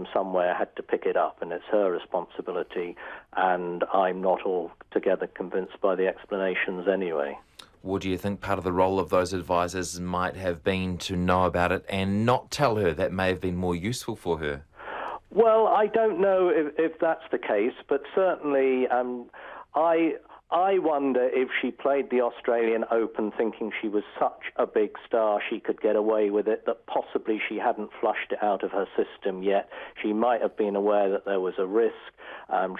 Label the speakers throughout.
Speaker 1: from somewhere had to pick it up, and it's her responsibility, and I'm not altogether convinced by the explanations anyway.
Speaker 2: Well, do you think part of the role of those advisors might have been to know about it and not tell her? That may have been more useful for her.
Speaker 1: Well, I don't know if that's the case, but certainly I wonder if she played the Australian Open thinking she was such a big star she could get away with it, that possibly she hadn't flushed it out of her system yet. She might have been aware that there was a risk.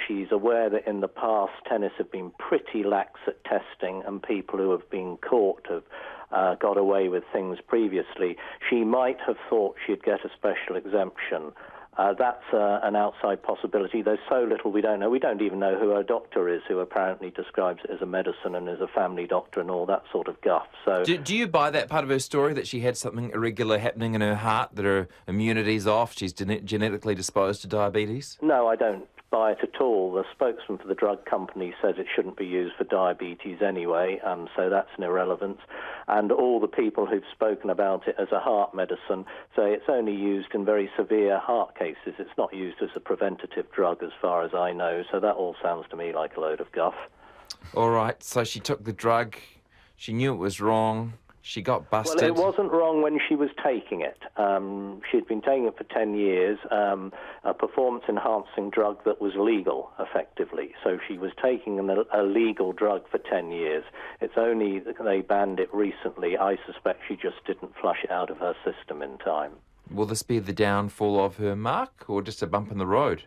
Speaker 1: She's aware that in the past tennis have been pretty lax at testing, and people who have been caught have got away with things previously. She might have thought she'd get a special exemption. That's an outside possibility. There's so little we don't know. We don't even know who her doctor is, who apparently describes it as a medicine and as a family doctor and all that sort of guff. So,
Speaker 2: do you buy that part of her story, that she had something irregular happening in her heart, that her immunity's off, she's genetically disposed to diabetes?
Speaker 1: No, I don't buy it at all. The spokesman for the drug company says it shouldn't be used for diabetes anyway, so that's an irrelevance. And all the people who've spoken about it as a heart medicine say it's only used in very severe heart cases. It's not used as a preventative drug as far as I know, so that all sounds to me like a load of guff.
Speaker 2: All right, so she took the drug, she knew it was wrong, she got busted.
Speaker 1: Well, it wasn't wrong when she was taking it. She'd been taking it for 10 years, a performance-enhancing drug that was legal, effectively. So she was taking a legal drug for 10 years. It's only they banned it recently. I suspect she just didn't flush it out of her system in time.
Speaker 2: Will this be the downfall of her, Mark, or just a bump in the road?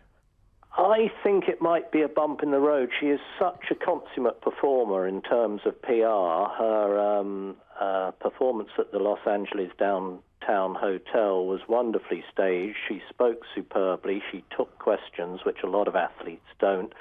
Speaker 1: I think it might be a bump in the road. She is such a consummate performer in terms of PR. Her performance at the Los Angeles Downtown Hotel was wonderfully staged. She spoke superbly. She took questions, which a lot of athletes don't.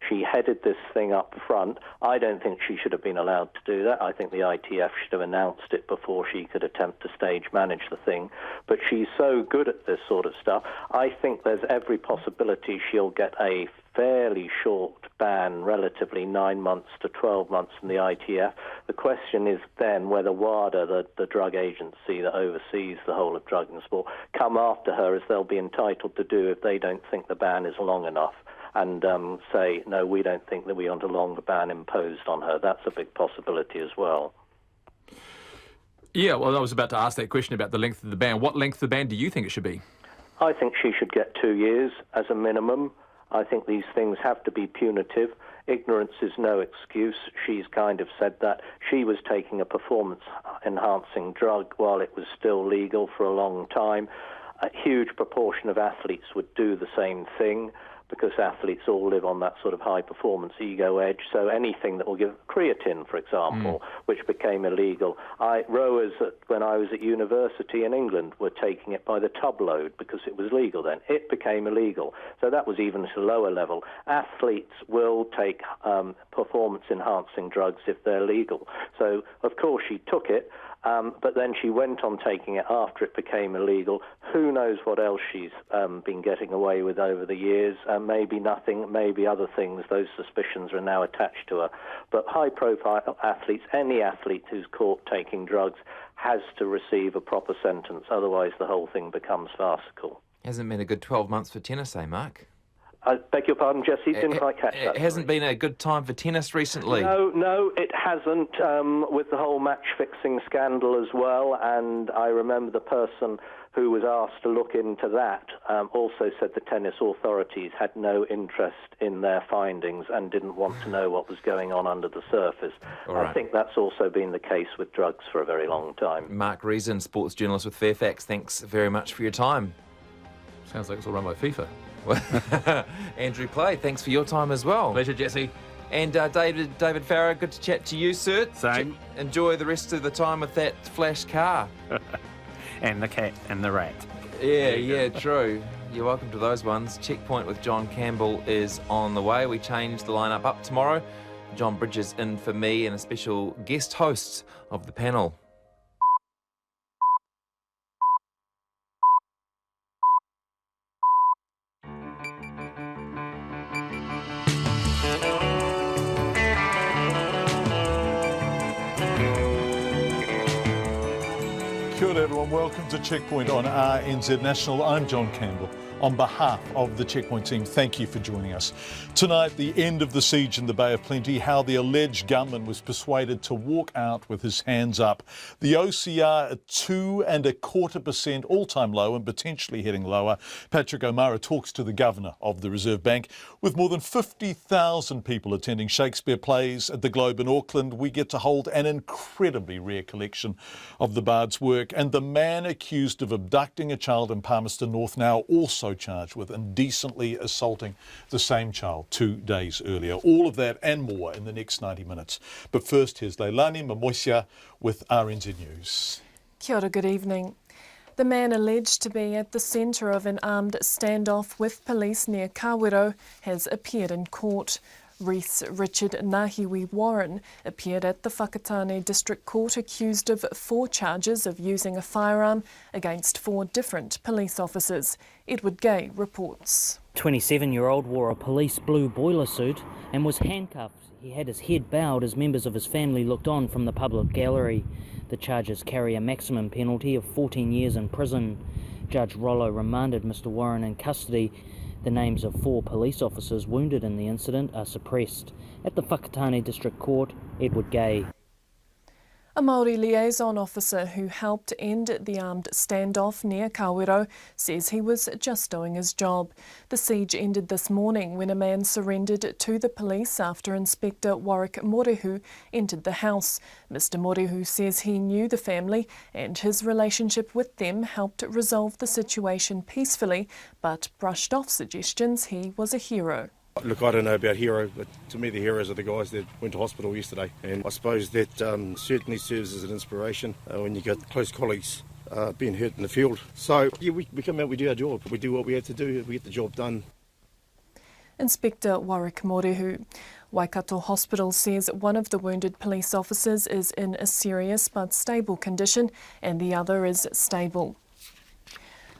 Speaker 1: She headed this thing up front. I don't think she should have been allowed to do that. I think the ITF should have announced it before she could attempt to stage manage the thing. But she's so good at this sort of stuff, I think there's every possibility she'll get a fairly short ban, relatively 9 months to 12 months from the ITF. The question is then whether WADA, the drug agency that oversees the whole of drug and sport, come after her, as they'll be entitled to do if they don't think the ban is long enough, and say, no, we don't think that we want a longer ban imposed on her. That's a big possibility as well.
Speaker 3: Yeah, well, I was about to ask that question about the length of the ban. What length of the ban do you think it should be?
Speaker 1: I think she should get 2 years as a minimum. I think these things have to be punitive. Ignorance is no excuse. She's kind of said that. She was taking a performance-enhancing drug while it was still legal for a long time. A huge proportion of athletes would do the same thing, because athletes all live on that sort of high-performance ego edge. So anything that will give creatine, for example, which became illegal. Rowers, when I was at university in England, were taking it by the tub load because it was legal then. It became illegal. So that was even at a lower level. Athletes will take performance-enhancing drugs if they're legal. So, of course, she took it. But then she went on taking it after it became illegal. Who knows what else she's been getting away with over the years. Maybe nothing, maybe other things. Those suspicions are now attached to her. But high-profile athletes, any athlete who's caught taking drugs has to receive a proper sentence. Otherwise, the whole thing becomes farcical.
Speaker 2: Hasn't been a good 12 months for tennis, eh, Mark?
Speaker 1: I beg your pardon, Jesse, didn't quite catch that.
Speaker 2: It hasn't been a good time for tennis recently.
Speaker 1: No, it hasn't, with the whole match-fixing scandal as well, and I remember the person who was asked to look into that also said the tennis authorities had no interest in their findings and didn't want to know what was going on under the surface.
Speaker 2: Right.
Speaker 1: I think that's also been the case with drugs for a very long time.
Speaker 2: Mark Reason, sports journalist with Fairfax, thanks very much for your time.
Speaker 3: Sounds like it's all run by FIFA.
Speaker 2: Andrew Clay, thanks for your time as well.
Speaker 3: Pleasure, Jesse.
Speaker 2: And David Farrer, good to chat to you, sir.
Speaker 4: Same.
Speaker 2: Enjoy the rest of the time with that flash car.
Speaker 4: And the cat and the rat.
Speaker 2: Yeah, true. You're welcome to those ones. Checkpoint with John Campbell is on the way. We change the lineup up tomorrow. John Bridges in for me and a special guest host of the panel.
Speaker 5: Kia ora everyone, welcome to Checkpoint on RNZ National. I'm John Campbell. On behalf of the Checkpoint team, thank you for joining us. Tonight, the end of the siege in the Bay of Plenty, how the alleged gunman was persuaded to walk out with his hands up. The OCR at 2.25%, all-time low and potentially heading lower. Patrick O'Mara talks to the Governor of the Reserve Bank. With more than 50,000 people attending Shakespeare plays at the Globe in Auckland, we get to hold an incredibly rare collection of the Bard's work. And the man accused of abducting a child in Palmerston North now also charged with indecently assaulting the same child 2 days earlier. All of that and more in the next 90 minutes. But first, here's Leilani Mamoisia with RNZ News.
Speaker 6: Kia ora, good evening. The man alleged to be at the centre of an armed standoff with police near Kawero has appeared in court. Reese Richard Nahiwi Warren appeared at the Whakatane District Court accused of 4 charges of using a firearm against 4 different police officers. Edward Gay reports.
Speaker 7: 27-year-old wore a police blue boiler suit and was handcuffed. He had his head bowed as members of his family looked on from the public gallery. The charges carry a maximum penalty of 14 years in prison. Judge Rollo remanded Mr Warren in custody. The names of 4 police officers wounded in the incident are suppressed. At the Whakatane District Court, Edward Gay.
Speaker 6: A Māori liaison officer who helped end the armed standoff near Kawero says he was just doing his job. The siege ended this morning when a man surrendered to the police after Inspector Warwick Morehu entered the house. Mr Morehu says he knew the family and his relationship with them helped resolve the situation peacefully, but brushed off suggestions he was a hero.
Speaker 8: Look, I don't know about hero, but to me the heroes are the guys that went to hospital yesterday. And I suppose that certainly serves as an inspiration when you get close colleagues being hurt in the field. So, yeah, we come out, we do our job. We do what we have to do, we get the job done.
Speaker 6: Inspector Warwick Morehu. Waikato Hospital says one of the wounded police officers is in a serious but stable condition and the other is stable.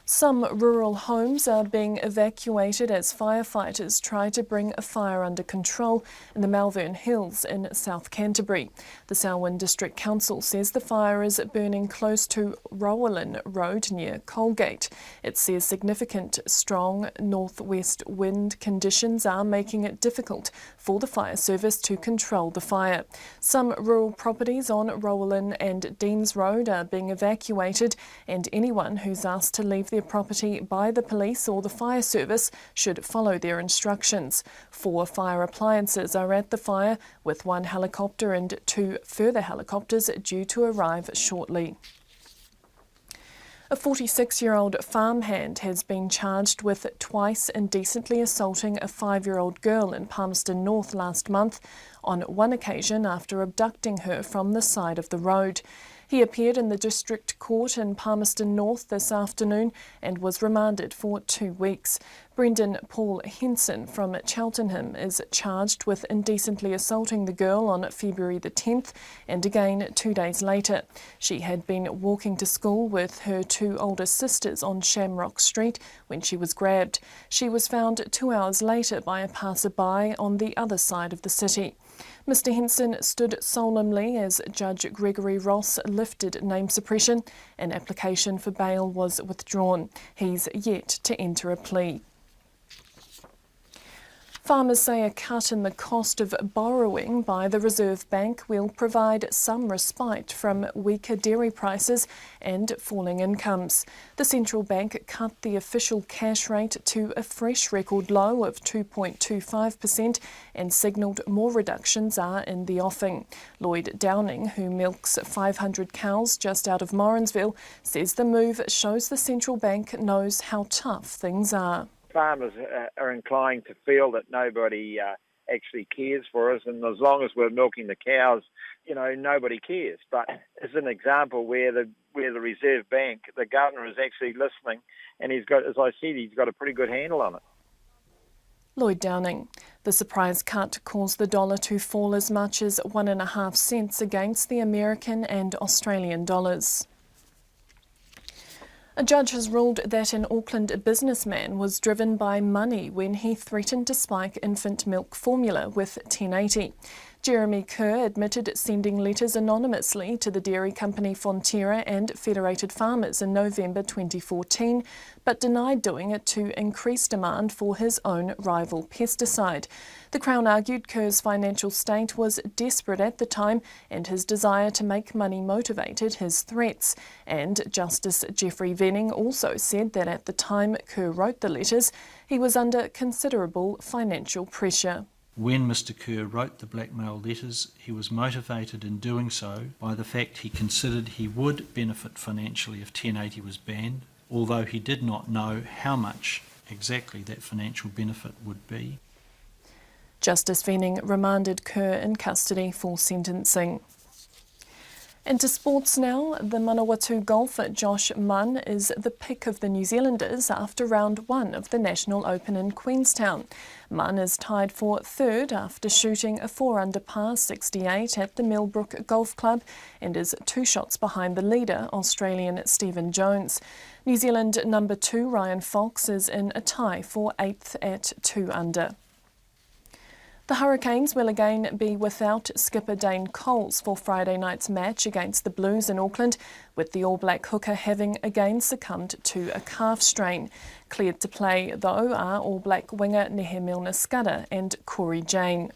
Speaker 6: Some rural homes are being evacuated as firefighters try to bring a fire under control in the Malvern Hills in South Canterbury. The Selwyn District Council says the fire is burning close to Rowland Road near Colgate. It says significant strong northwest wind conditions are making it difficult for the fire service to control the fire. Some rural properties on Rowland and Deans Road are being evacuated, and anyone who's asked to leave their property by the police or the fire service should follow their instructions. 4 fire appliances are at the fire, with 1 helicopter and 2 further helicopters due to arrive shortly. A 46-year-old farmhand has been charged with twice indecently assaulting a 5-year-old girl in Palmerston North last month, on one occasion after abducting her from the side of the road. He appeared in the District Court in Palmerston North this afternoon and was remanded for 2 weeks. Brendan Paul Henson from Cheltenham is charged with indecently assaulting the girl on February the 10th and again 2 days later. She had been walking to school with her 2 older sisters on Shamrock Street when she was grabbed. She was found 2 hours later by a passerby on the other side of the city. Mr Henson stood solemnly as Judge Gregory Ross lifted name suppression. An application for bail was withdrawn. He's yet to enter a plea. Farmers say a cut in the cost of borrowing by the Reserve Bank will provide some respite from weaker dairy prices and falling incomes. The central bank cut the official cash rate to a fresh record low of 2.25% and signalled more reductions are in the offing. Lloyd Downing, who milks 500 cows just out of Morrinsville, says the move shows the central bank knows how tough things are.
Speaker 9: Farmers are inclined to feel that nobody actually cares for us, and as long as we're milking the cows, you know, nobody cares. But as an example where the Reserve Bank, the governor is actually listening, and he's got, as I said, he's got a pretty good handle on it.
Speaker 6: Lloyd Downing. The surprise cut caused the dollar to fall as much as 1.5 cents against the American and Australian dollars. A judge has ruled that an Auckland businessman was driven by money when he threatened to spike infant milk formula with 1080. Jeremy Kerr admitted sending letters anonymously to the dairy company Fonterra and Federated Farmers in November 2014, but denied doing it to increase demand for his own rival pesticide. The Crown argued Kerr's financial state was desperate at the time and his desire to make money motivated his threats. And Justice Geoffrey Venning also said that at the time Kerr wrote the letters, he was under considerable financial pressure.
Speaker 10: When Mr Kerr wrote the blackmail letters, he was motivated in doing so by the fact he considered he would benefit financially if 1080 was banned, although he did not know how much exactly that financial benefit would be.
Speaker 6: Justice Venning remanded Kerr in custody for sentencing. Into sports now, the Manawatu golfer Josh Munn is the pick of the New Zealanders after round 1 of the National Open in Queenstown. Munn is tied for third after shooting a 4-under par 68 at the Millbrook Golf Club and is 2 shots behind the leader, Australian Stephen Jones. New Zealand number 2 Ryan Fox is in a tie for 8th at 2 under. The Hurricanes will again be without skipper Dane Coles for Friday night's match against the Blues in Auckland, with the All Black hooker having again succumbed to a calf strain. Cleared to play, though, are All Black winger Nehe Milner-Skudder and Corey Jane.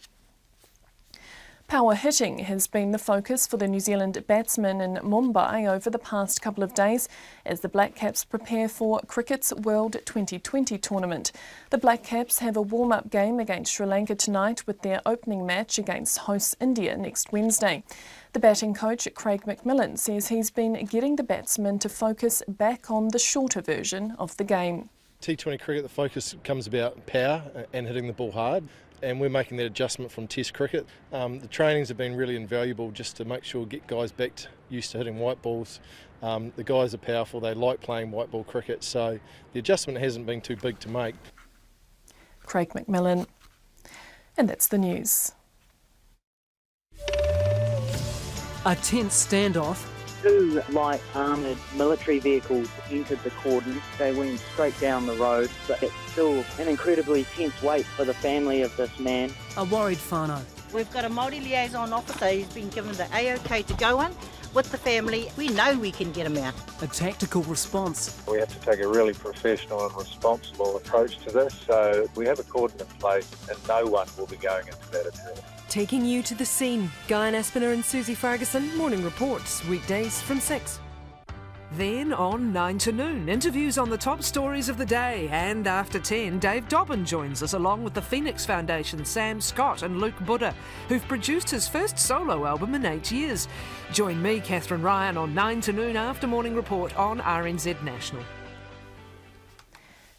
Speaker 6: Power hitting has been the focus for the New Zealand batsmen in Mumbai over the past couple of days as the Black Caps prepare for cricket's World 2020 tournament. The Black Caps have a warm-up game against Sri Lanka tonight with their opening match against hosts India next Wednesday. The batting coach Craig McMillan says he's been getting the batsmen to focus back on the shorter version of the game.
Speaker 11: T20 cricket, the focus comes about power and hitting the ball hard. And we're making that adjustment from Test cricket. The trainings have been really invaluable just to make sure get guys back used to hitting white balls. The guys are powerful, they like playing white ball cricket, so the adjustment hasn't been too big to make.
Speaker 6: Craig McMillan. And that's the news.
Speaker 12: A tense standoff.
Speaker 13: 2 light armoured military vehicles entered the cordon. They went straight down the road, but it's still an incredibly tense wait for the family of this man.
Speaker 12: A worried whānau.
Speaker 14: We've got a Māori liaison officer who's been given the AOK to go in with the family. We know we can get him out.
Speaker 12: A tactical response.
Speaker 15: We have to take a really professional and responsible approach to this, so we have a cordon in place and no one will be going into that address.
Speaker 12: Taking you to the scene, Guyan Aspinall and Susie Ferguson, Morning Reports, weekdays from 6. Then on 9 to noon, interviews on the top stories of the day. And after 10, Dave Dobbin joins us along with the Phoenix Foundation, Sam Scott and Luke Buddha, who've produced his first solo album in 8 years. Join me, Catherine Ryan, on 9 to noon after Morning Report on RNZ National.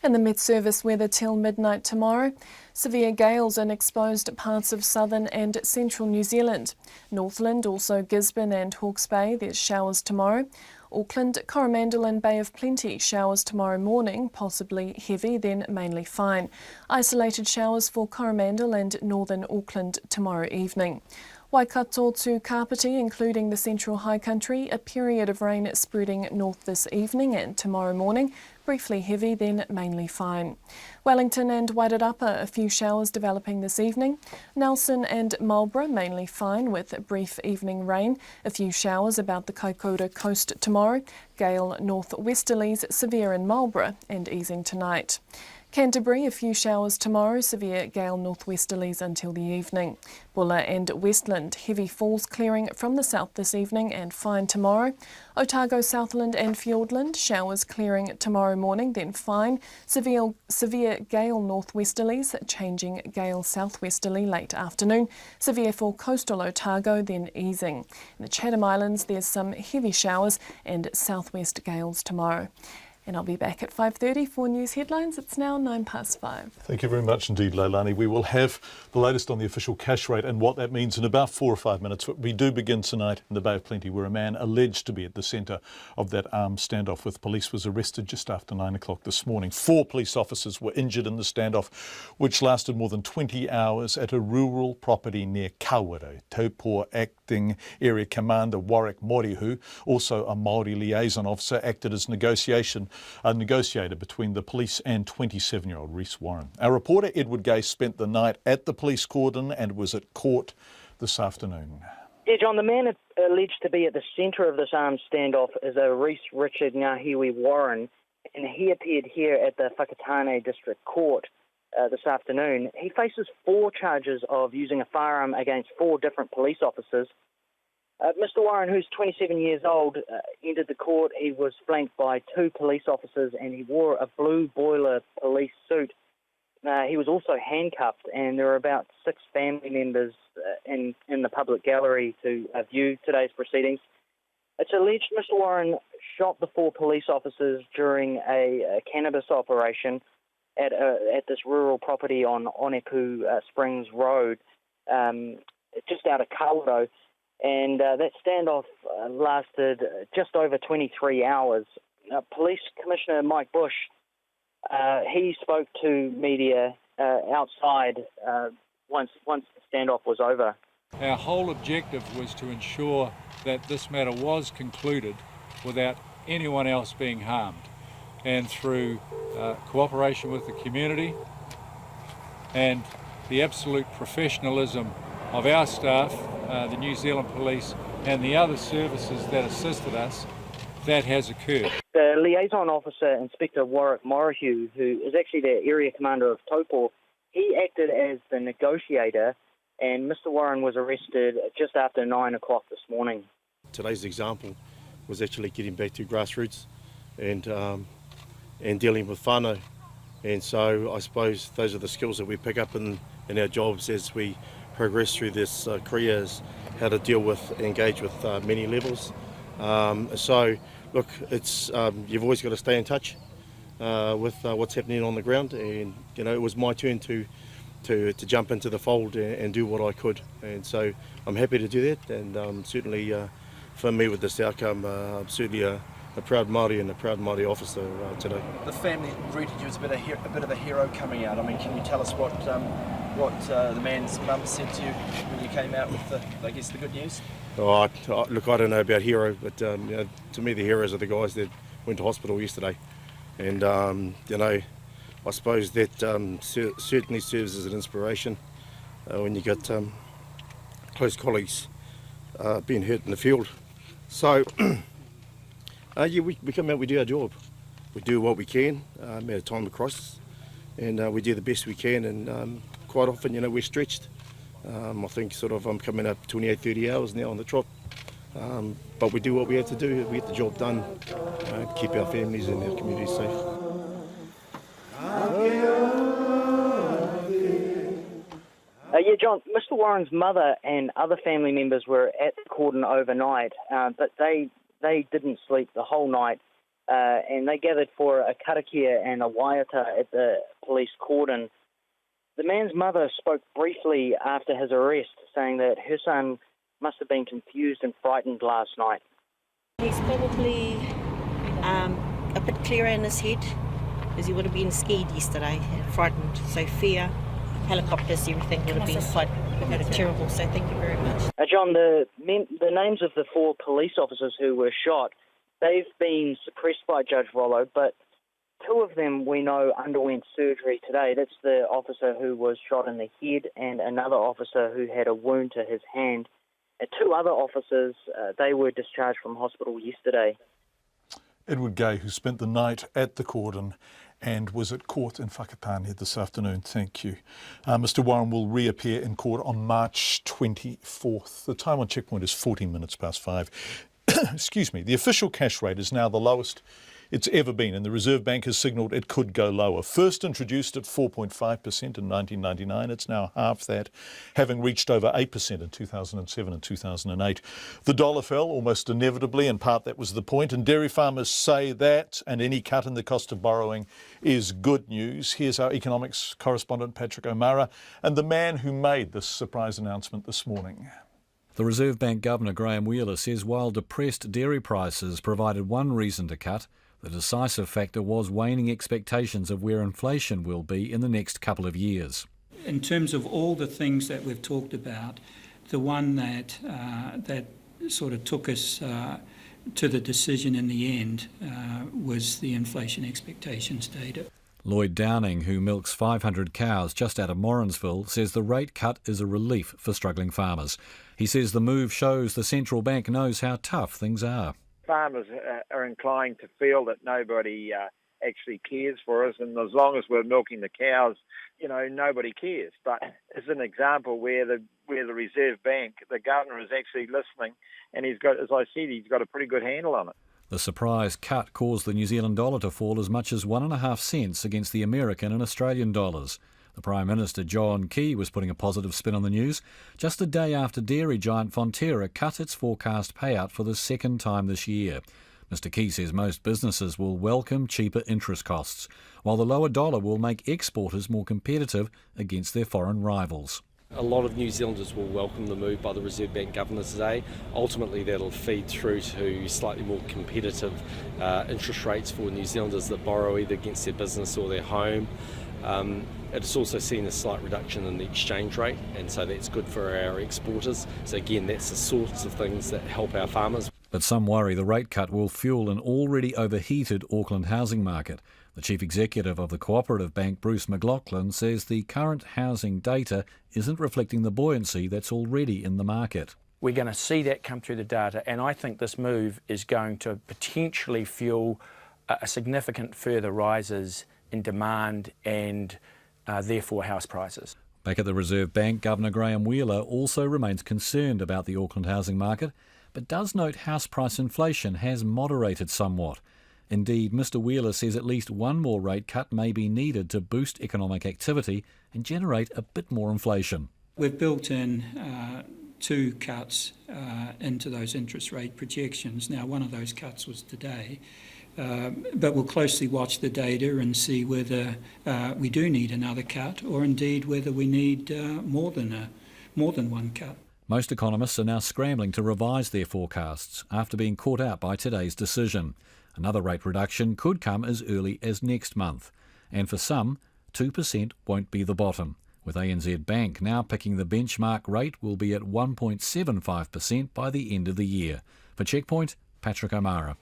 Speaker 6: And the Met Service weather till midnight tomorrow. Severe gales in exposed parts of southern and central New Zealand. Northland, also Gisborne and Hawke's Bay, there's showers tomorrow. Auckland, Coromandel and Bay of Plenty, showers tomorrow morning, possibly heavy, then mainly fine. Isolated showers for Coromandel and northern Auckland tomorrow evening. Waikato to Kapiti, including the central high country, a period of rain spreading north this evening and tomorrow morning, briefly heavy, then mainly fine. Wellington and Wairarapa, a few showers developing this evening. Nelson and Marlborough, mainly fine with brief evening rain. A few showers about the Kaikoura coast tomorrow. Gale northwesterlies, severe in Marlborough and easing tonight. Canterbury, a few showers tomorrow, severe gale northwesterlies until the evening. Bulla and Westland, heavy falls clearing from the south this evening and fine tomorrow. Otago, Southland and Fiordland, showers clearing tomorrow morning, then fine. Severe gale northwesterlies, changing gale southwesterly late afternoon. Severe for coastal Otago, then easing. In the Chatham Islands, there's some heavy showers and southwest gales tomorrow. And I'll be back at 5:30 for news headlines. It's now 5:09.
Speaker 5: Thank you very much indeed, Leilani. We will have the latest on the official cash rate and what that means in about 4 or 5 minutes. We do begin tonight in the Bay of Plenty, where a man alleged to be at the centre of that armed standoff with police was arrested just after 9 o'clock this morning. 4 police officers were injured in the standoff, which lasted more than 20 hours at a rural property near Kawere. Taupō Acting Area Commander Warwick Morihu, also a Māori liaison officer, acted as a negotiator between the police and 27-year-old Rhys Warren. Our reporter Edward Gay spent the night at the police cordon and was at court this afternoon.
Speaker 13: Yeah, John, the man alleged to be at the centre of this armed standoff is a Reese Richard Ngahiwi Warren, and he appeared here at the Whakatane District Court this afternoon. He faces 4 charges of using a firearm against 4 different police officers. Mr. Warren, who's 27 years old, entered the court. He was flanked by 2 police officers and he wore a blue boiler police suit. He was also handcuffed, and there were about 6 family members in the public gallery to view today's proceedings. It's alleged Mr. Warren shot the 4 police officers during a cannabis operation at this rural property on Oneku Springs Road, just out of Kawerau. And that standoff lasted just over 23 hours. Police Commissioner Mike Bush, he spoke to media outside once the standoff was over.
Speaker 16: Our whole objective was to ensure that this matter was concluded without anyone else being harmed. And through cooperation with the community and the absolute professionalism of our staff, the New Zealand Police and the other services that assisted us, that has occurred.
Speaker 13: The liaison officer, Inspector Warwick Morahue, who is actually the area commander of Taupo, he acted as the negotiator, and Mr. Warren was arrested just after 9 o'clock this morning.
Speaker 8: Today's example was actually getting back to grassroots and dealing with whānau. And so I suppose those are the skills that we pick up in our jobs as we progress through this career, is how to deal with, engage with many levels. So look, it's you've always got to stay in touch with what's happening on the ground, and you know, it was my turn to jump into the fold and do what I could, and so I'm happy to do that, and certainly for me with this outcome, I'm certainly a proud Māori and a proud Māori officer today.
Speaker 17: The family greeted you as a bit of a hero coming out. I mean, can you tell us what the man's mum said to you when you came out with the good news?
Speaker 8: Oh, look, I don't know about hero, but you know, to me the heroes are the guys that went to hospital yesterday, and you know, I suppose that certainly serves as an inspiration when you got close colleagues being hurt in the field. So yeah, we come out, we do our job, we do what we can at a time of crisis, and we do the best we can, and quite often, you know, we're stretched. I think I'm coming up 28, 30 hours now on the trot, but we do what we have to do. We get the job done, keep our families and our communities safe.
Speaker 13: Yeah, John, Mr. Warren's mother and other family members were at the cordon overnight, but they didn't sleep the whole night, and they gathered for a karakia and a waiata at the police cordon. The man's mother spoke briefly after his arrest, saying that her son must have been confused and frightened last night.
Speaker 14: He's probably a bit clearer in his head, because he would have been scared yesterday, frightened. So fear, helicopters, everything would have been quite terrible. So thank you very much.
Speaker 13: John, the names of the 4 police officers who were shot, they've been suppressed by Judge Rollo, but 2 of them we know underwent surgery today. That's the officer who was shot in the head and another officer who had a wound to his hand. 2 other officers, they were discharged from hospital yesterday.
Speaker 5: Edward Gay, who spent the night at the cordon and was at court in Whakatane this afternoon. Thank you. Mr. Warren will reappear in court on March 24th. The time on checkpoint is 14 minutes past 5. Excuse me. The official cash rate is now the lowest it's ever been, and the Reserve Bank has signalled it could go lower. First introduced at 4.5% in 1999, it's now half that, having reached over 8% in 2007 and 2008. The dollar fell almost inevitably, in part that was the point, and dairy farmers say that, and any cut in the cost of borrowing is good news. Here's our economics correspondent Patrick O'Mara and the man who made this surprise announcement this morning.
Speaker 18: The Reserve Bank Governor Graham Wheeler says while depressed dairy prices provided one reason to cut, the decisive factor was waning expectations of where inflation will be in the next couple of years.
Speaker 19: In terms of all the things that we've talked about, the one that sort of took us to the decision in the end was the inflation expectations data.
Speaker 18: Lloyd Downing, who milks 500 cows just out of Morrinsville, says the rate cut is a relief for struggling farmers. He says the move shows the central bank knows how tough things are.
Speaker 9: Farmers are inclined to feel that nobody actually cares for us, and as long as we're milking the cows, nobody cares. But as an example where the Reserve Bank, the governor is actually listening, and he's got, as I said, he's got a pretty good handle on it.
Speaker 18: The surprise cut caused the New Zealand dollar to fall as much as 1.5 cents against the American and Australian dollars. The Prime Minister, John Campbell, was putting a positive spin on the news just a day after dairy giant Fonterra cut its forecast payout for the second time this year. Mr Key says most businesses will welcome cheaper interest costs, while the lower dollar will make exporters more competitive against their foreign rivals.
Speaker 20: A lot of New Zealanders will welcome the move by the Reserve Bank Governor today. Ultimately, that'll feed through to slightly more competitive interest rates for New Zealanders that borrow either against their business or their home. It's also seen a slight reduction in the exchange rate, and so that's good for our exporters. So again, that's the sorts of things that help our farmers.
Speaker 18: But some worry the rate cut will fuel an already overheated Auckland housing market. The chief executive of the cooperative bank, Bruce McLaughlin, says the current housing data isn't reflecting the buoyancy that's already in the market.
Speaker 21: We're going to see that come through the data, and I think this move is going to potentially fuel a significant further rises in demand and therefore house prices.
Speaker 18: Back at the Reserve Bank, Governor Graham Wheeler also remains concerned about the Auckland housing market, but does note house price inflation has moderated somewhat. Indeed, Mr Wheeler says at least one more rate cut may be needed to boost economic activity and generate a bit more inflation.
Speaker 19: We've built in 2 cuts into those interest rate projections. Now, one of those cuts was today, but we'll closely watch the data and see whether we do need another cut, or indeed whether we need more than one cut.
Speaker 18: Most economists are now scrambling to revise their forecasts after being caught out by today's decision. Another rate reduction could come as early as next month. And for some, 2% won't be the bottom, with ANZ Bank now picking the benchmark rate will be at 1.75% by the end of the year. For Checkpoint, Patrick O'Mara.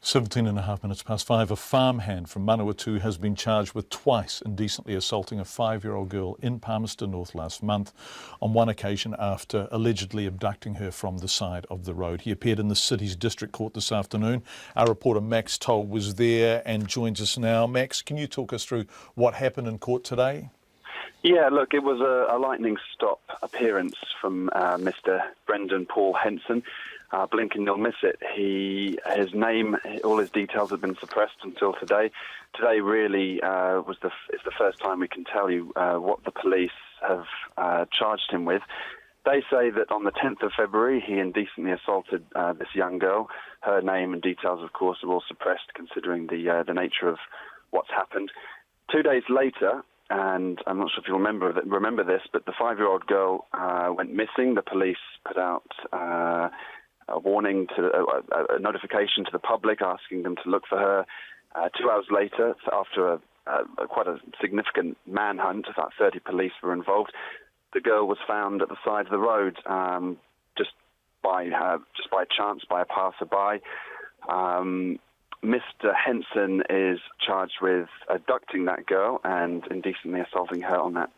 Speaker 5: 17.5 minutes past 5, a farmhand from Manawatu has been charged with twice indecently assaulting a 5-year-old girl in Palmerston North last month, on one occasion after allegedly abducting her from the side of the road. He appeared in the city's district court this afternoon. Our reporter Max Toll was there and joins us now. Max, can you talk us through what happened in court today?
Speaker 22: Yeah, look, it was a lightning stop appearance from Mr. Brendan Paul Henson. Blink and you'll miss it. His name, all his details have been suppressed until today. Today really is the first time we can tell you what the police have charged him with. They say that on the 10th of February he indecently assaulted this young girl. Her name and details, of course, are all suppressed considering the nature of what's happened. 2 days later, and I'm not sure if you remember this, but the 5-year-old girl went missing. The police put out a warning, a notification to the public asking them to look for her. 2 hours later, after quite a significant manhunt, about 30 police were involved, the girl was found at the side of the road, just by chance, by a passerby. Mr. Henson is charged with abducting that girl and indecently assaulting her on that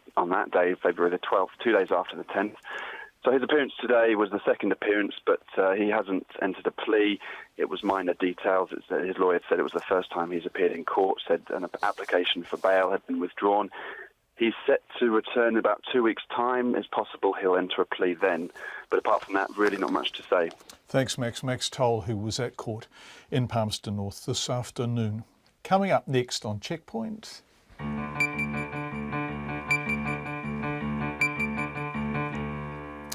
Speaker 22: day, February the 12th, 2 days after the 10th. So his appearance today was the second appearance, but he hasn't entered a plea. It was minor details. His lawyer said it was the first time he's appeared in court, said an application for bail had been withdrawn. He's set to return in about 2 weeks' time. It's possible he'll enter a plea then. But apart from that, really not much to say.
Speaker 5: Thanks, Max. Max Toll, who was at court in Palmerston North this afternoon. Coming up next on Checkpoint.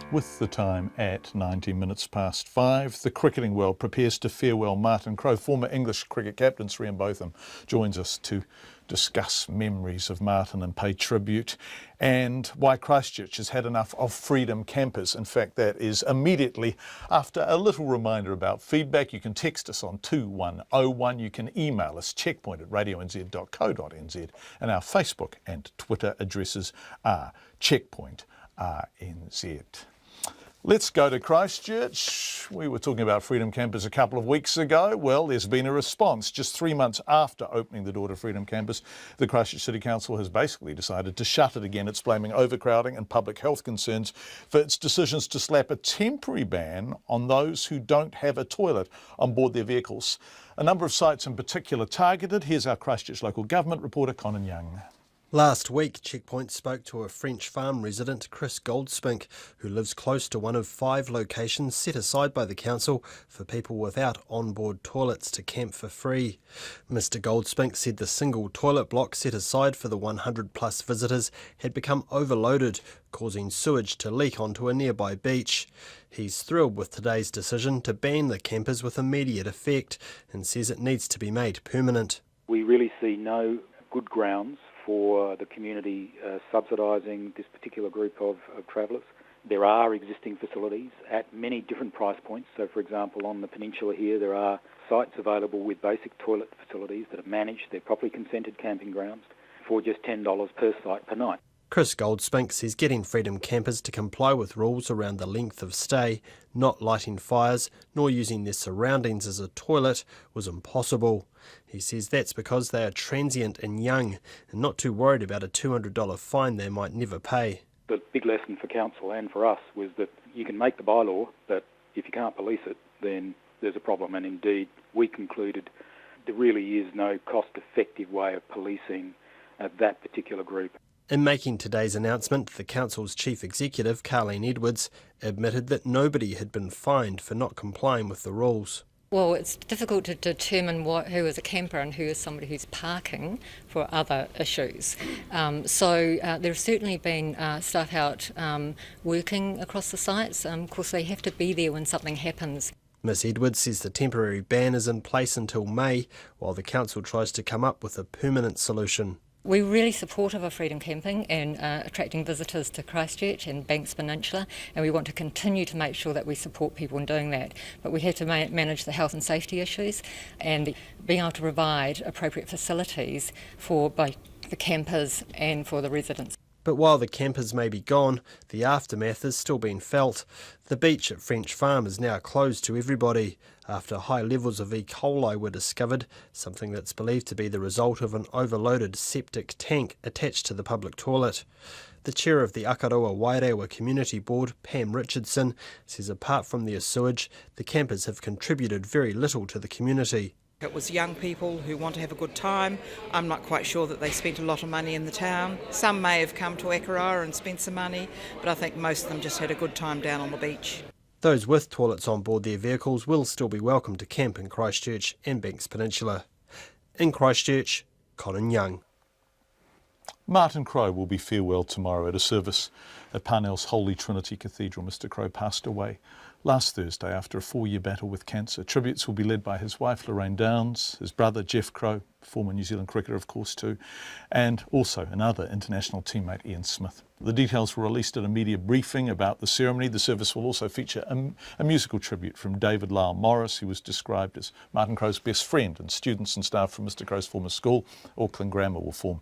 Speaker 5: With the time at 90 minutes past 5, the cricketing world prepares to farewell Martin Crowe. Former English cricket captain Sri Botham joins us to discuss memories of Martin and pay tribute, and why Christchurch has had enough of freedom campers. In fact, that is immediately after a little reminder about feedback. You can text us on 2101. You can email us checkpoint@radionz.co.nz, and our Facebook and Twitter addresses are Checkpoint RNZ. Let's go to Christchurch. We were talking about Freedom Campus a couple of weeks ago. Well, there's been a response. Just 3 months after opening the door to Freedom Campus, the Christchurch City Council has basically decided to shut it again. It's blaming overcrowding and public health concerns for its decisions to slap a temporary ban on those who don't have a toilet on board their vehicles. A number of sites in particular targeted. Here's our Christchurch local government reporter, Conan Young.
Speaker 1: Last week, Checkpoint spoke to a French farm resident, Chris Goldspink, who lives close to one of 5 locations set aside by the council for people without on-board toilets to camp for free. Mr Goldspink said the single toilet block set aside for the 100-plus visitors had become overloaded, causing sewage to leak onto a nearby beach. He's thrilled with today's decision to ban the campers with immediate effect and says it needs to be made permanent.
Speaker 3: We really see no good grounds for the community subsidising this particular group of travellers. There are existing facilities at many different price points. So, for example, on the peninsula here, there are sites available with basic toilet facilities that are managed. They're properly consented camping grounds for just $10 per site per night.
Speaker 1: Chris Goldspink says getting Freedom campers to comply with rules around the length of stay, not lighting fires, nor using their surroundings as a toilet was impossible. He says that's because they are transient and young and not too worried about a $200 fine they might never pay.
Speaker 3: The big lesson for council and for us was that you can make the bylaw, but if you can't police it, then there's a problem. And indeed, we concluded there really is no cost-effective way of policing that particular group.
Speaker 1: In making today's announcement, the council's chief executive, Carleen Edwards, admitted that nobody had been fined for not complying with the rules.
Speaker 23: Well, it's difficult to determine who is a camper and who is somebody who's parking for other issues. So there's certainly been staff out working across the sites. Of course, they have to be there when something happens.
Speaker 1: Ms Edwards says the temporary ban is in place until May, while the council tries to come up with a permanent solution.
Speaker 23: We're really supportive of freedom camping and attracting visitors to Christchurch and Banks Peninsula, and we want to continue to make sure that we support people in doing that. But we have to manage the health and safety issues and being able to provide appropriate facilities for both the campers and for the residents.
Speaker 1: But while the campers may be gone, the aftermath is still being felt. The beach at French Farm is now closed to everybody after high levels of E. coli were discovered, something that's believed to be the result of an overloaded septic tank attached to the public toilet. The chair of the Akaroa Wairewa Community Board, Pam Richardson, says apart from their sewage, the campers have contributed very little to the community.
Speaker 24: It was young people who want to have a good time. I'm not quite sure that they spent a lot of money in the town. Some may have come to Akaroa and spent some money, but I think most of them just had a good time down on the beach.
Speaker 1: Those with toilets on board their vehicles will still be welcome to camp in Christchurch and Banks Peninsula. In Christchurch, Conan Young.
Speaker 5: Martin Crowe will be farewelled tomorrow at a service at Parnell's Holy Trinity Cathedral. Mr Crowe passed away last Thursday after a 4-year battle with cancer. Tributes will be led by his wife Lorraine Downs, his brother Jeff Crowe, former New Zealand cricketer of course too, and also another international teammate Ian Smith. The details were released at a media briefing about the ceremony. The service will also feature a musical tribute from David Lyle Morris, who was described as Martin Crowe's best friend, and students and staff from Mr Crowe's former school, Auckland Grammar, will form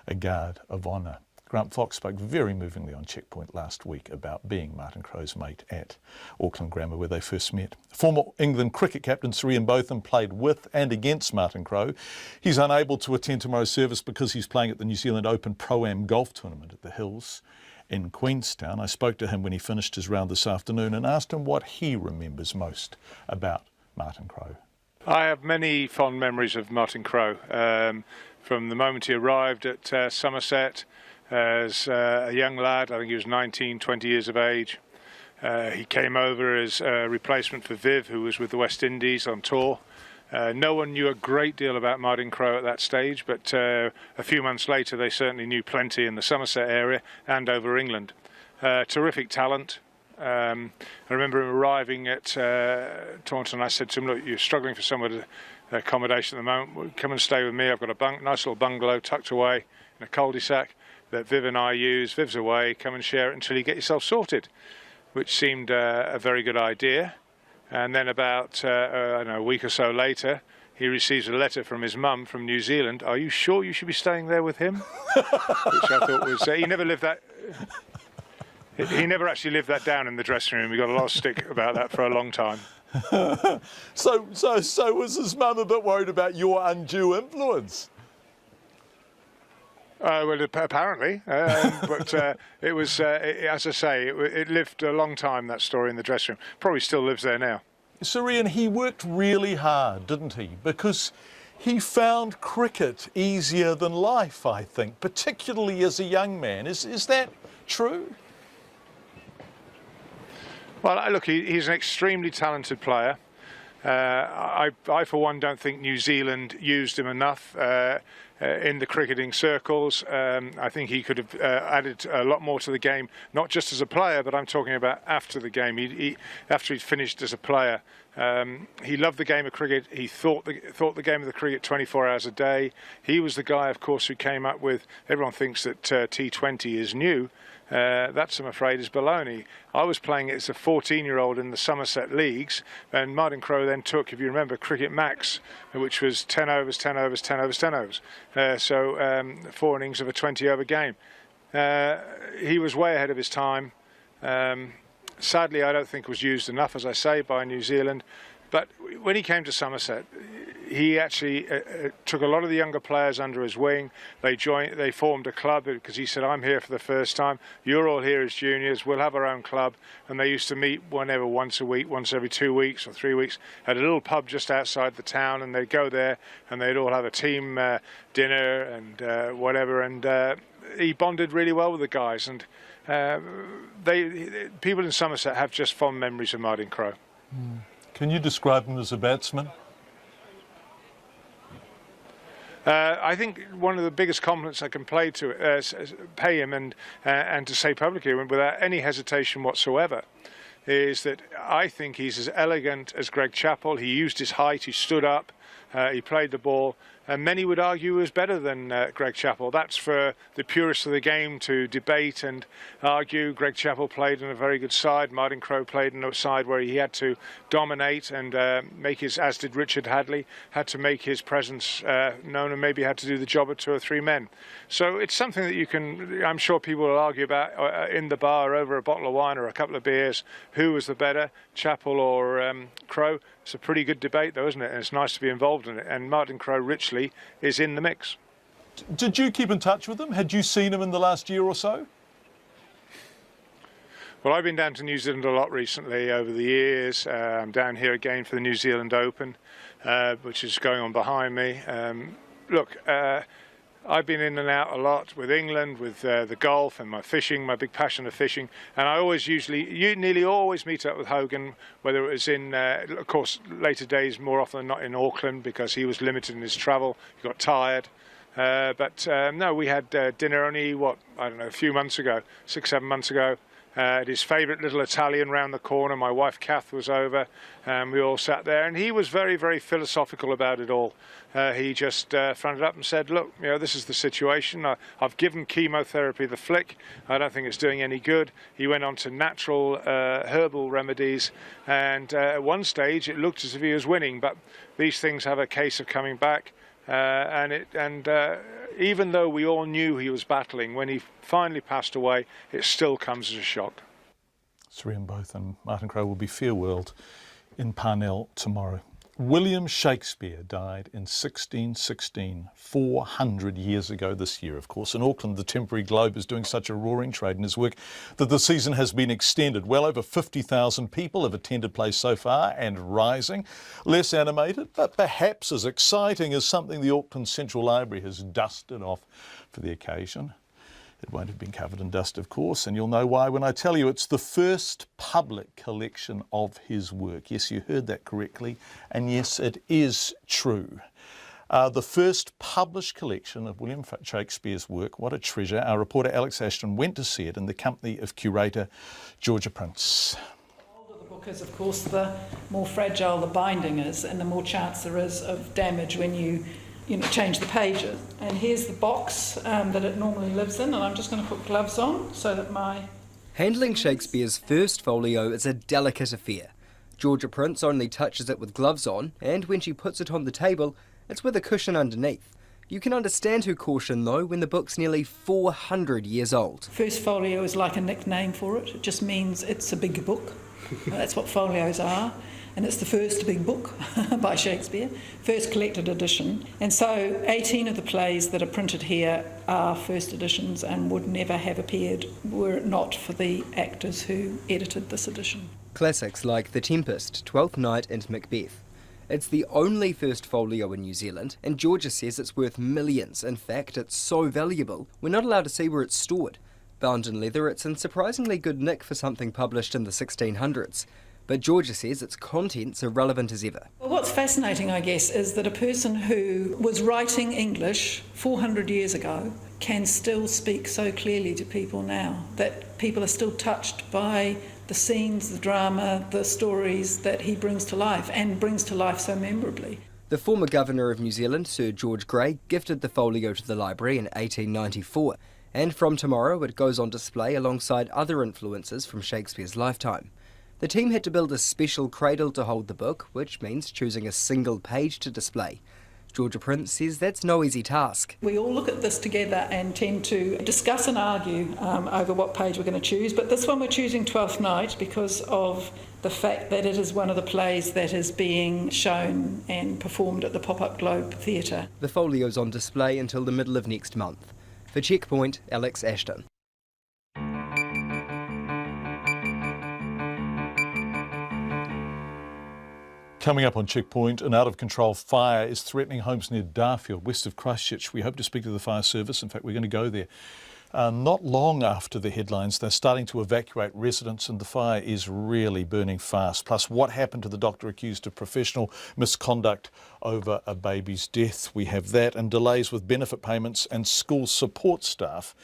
Speaker 5: a guard of honour. Grant Fox spoke very movingly on Checkpoint last week about being Martin Crowe's mate at Auckland Grammar, where they first met. Former England cricket captain Sir Ian Botham played with and against Martin Crowe. He's unable to attend tomorrow's service because he's playing at the New Zealand Open Pro-Am golf tournament at the Hills in Queenstown. I spoke to him when he finished his round this afternoon and asked him what he remembers most about Martin Crowe.
Speaker 25: I have many fond memories of Martin Crowe. From the moment he arrived at Somerset, as a young lad, I think he was 19, 20 years of age. He came over as a replacement for Viv, who was with the West Indies on tour. No one knew a great deal about Martin Crowe at that stage, but a few months later they certainly knew plenty in the Somerset area and over England. Terrific talent. I remember him arriving at Taunton. I said to him, look, you're struggling for somewhere to accommodation at the moment. Come and stay with me. I've got a nice little bungalow tucked away in a cul-de-sac that Viv and I use. Viv's away, come and share it until you get yourself sorted, which seemed a very good idea. And then about a week or so later, he receives a letter from his mum from New Zealand. Are you sure you should be staying there with him? Which I thought was, he never lived that... He never actually lived that down in the dressing room. We got a lot of stick about that for a long time.
Speaker 5: So was his mum a bit worried about your undue influence?
Speaker 25: Well, apparently, but it was, as I say, it lived a long time, that story in the dressing room. Probably still lives there now.
Speaker 5: Sir Ian, he worked really hard, didn't he? Because he found cricket easier than life, I think, particularly as a young man. Is that true?
Speaker 25: Well, look, he's an extremely talented player. I, for one, don't think New Zealand used him enough in the cricketing circles. I think he could have added a lot more to the game, not just as a player, but I'm talking about after the game. After he'd finished as a player, he loved the game of cricket. He thought the game of the cricket 24 hours a day. He was the guy, of course, who came up with. Everyone thinks that T20 is new. That, I'm afraid, is baloney. I was playing it as a 14-year-old in the Somerset leagues, and Martin Crowe then took, if you remember, Cricket Max, which was 10 overs, 10 overs, 10 overs, 10 overs. So 4 innings of a 20-over game. He was way ahead of his time. Sadly, I don't think it was used enough, as I say, by New Zealand. But when he came to Somerset, he actually took a lot of the younger players under his wing. They formed a club because he said, I'm here for the first time. You're all here as juniors. We'll have our own club. And they used to meet once a week, once every 2 weeks or 3 weeks at a little pub just outside the town. And they'd go there and they'd all have a team dinner and whatever. And he bonded really well with the guys. And people in Somerset have just fond memories of Martin Crowe.
Speaker 5: Can you describe him as a batsman?
Speaker 25: I think one of the biggest compliments I can pay him and to say publicly without any hesitation whatsoever is that I think he's as elegant as Greg Chappell. He used his height, he stood up, he played the ball, and many would argue he was better than Greg Chappell. That's for the purists of the game to debate and argue. Greg Chappell played in a very good side. Martin Crowe played in a side where he had to dominate and make his, as did Richard Hadley, had to make his presence known and maybe had to do the job of 2 or 3 men. So it's something that you can, I'm sure people will argue about in the bar over a bottle of wine or a couple of beers, who was the better, Chappell or Crowe. It's a pretty good debate, though, isn't it? And it's nice to be involved in it. And Martin Crowe richly is in the mix.
Speaker 5: Did you keep in touch with him? Had you seen him in the last year or so?
Speaker 25: Well, I've been down to New Zealand a lot recently over the years. I'm down here again for the New Zealand Open, which is going on behind me. Look, I've been in and out a lot with England, with the golf and my fishing, my big passion of fishing. And I nearly always meet up with Hogan, whether it was in, of course, later days, more often than not in Auckland, because he was limited in his travel. He got tired. No, we had dinner only, a few months ago, 6, 7 months ago. At his favourite little Italian round the corner. My wife Kath was over, and we all sat there, and he was very, very philosophical about it all. He just fronted up and said, look, this is the situation. I've given chemotherapy the flick. I don't think it's doing any good. He went on to natural herbal remedies, and at one stage it looked as if he was winning, but these things have a case of coming back. Even though we all knew he was battling, when he finally passed away, it still comes as a shock.
Speaker 5: Sir Ian Both and Martin Crowe will be farewelled in Parnell tomorrow. William Shakespeare died in 1616, 400 years ago this year, of course. In Auckland, the Temporary Globe is doing such a roaring trade in his work that the season has been extended. Well over 50,000 people have attended play so far and rising. Less animated, but perhaps as exciting as something the Auckland Central Library has dusted off for the occasion. It won't have been covered in dust, of course, and you'll know why when I tell you it's the first public collection of his work. Yes, you heard that correctly, and yes, it is true. The first published collection of William Shakespeare's work. What a treasure. Our reporter Alex Ashton went to see it in the company of curator Georgia Prince.
Speaker 2: The older the book is, of course, the more fragile the binding is, and the more chance there is of damage when you change the pages. And here's the box that it normally lives in, and I'm just going to put gloves on so that my...
Speaker 4: Handling Shakespeare's first folio is a delicate affair. Georgia Prince only touches it with gloves on, and when she puts it on the table, it's with a cushion underneath. You can understand her caution, though, when the book's nearly 400 years old.
Speaker 2: First folio is like a nickname for it. It just means it's a big book. That's what folios are. And it's the first big book by Shakespeare, first collected edition. And so 18 of the plays that are printed here are first editions and would never have appeared were it not for the actors who edited this edition.
Speaker 4: Classics like The Tempest, Twelfth Night and Macbeth. It's the only first folio in New Zealand, and Georgia says it's worth millions. In fact, it's so valuable, we're not allowed to see where it's stored. Bound in leather, it's in surprisingly good nick for something published in the 1600s. But Georgia says its contents are relevant as ever.
Speaker 2: Well, what's fascinating, I guess, is that a person who was writing English 400 years ago can still speak so clearly to people now, that people are still touched by the scenes, the drama, the stories that he brings to life, and brings to life so memorably.
Speaker 4: The former Governor of New Zealand, Sir George Grey, gifted the folio to the library in 1894, and from tomorrow it goes on display alongside other influences from Shakespeare's lifetime. The team had to build a special cradle to hold the book, which means choosing a single page to display. Georgia Prince says that's no easy task.
Speaker 2: We all look at this together and tend to discuss and argue over what page we're going to choose, but this one we're choosing Twelfth Night because of the fact that it is one of the plays that is being shown and performed at the Pop-Up Globe Theatre.
Speaker 4: The folio's on display until the middle of next month. For Checkpoint, Alex Ashton.
Speaker 5: Coming up on Checkpoint, an out-of-control fire is threatening homes near Darfield, west of Christchurch. We hope to speak to the fire service. In fact, we're going to go there. Not long after the headlines, they're starting to evacuate residents and the fire is really burning fast. Plus, what happened to the doctor accused of professional misconduct over a baby's death? We have that, and delays with benefit payments, and school support staff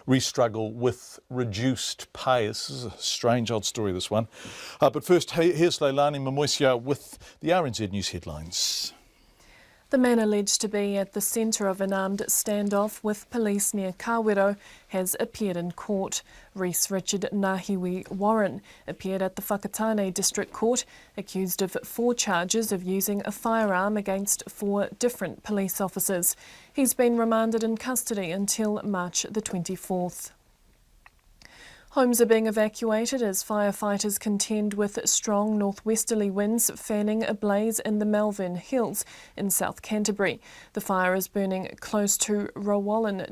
Speaker 5: re-struggle with reduced pay. This is a strange old story, this one. But first, here's Leilani Mamoisia with the RNZ News headlines.
Speaker 6: The man alleged to be at the centre of an armed standoff with police near Kawero has appeared in court. Reese Richard Ngahiwi Warren appeared at the Whakatane District Court, accused of 4 charges of using a firearm against 4 different police officers. He's been remanded in custody until March the 24th. Homes are being evacuated as firefighters contend with strong northwesterly winds fanning a blaze in the Malvern Hills in South Canterbury. The fire is burning close to Rowallan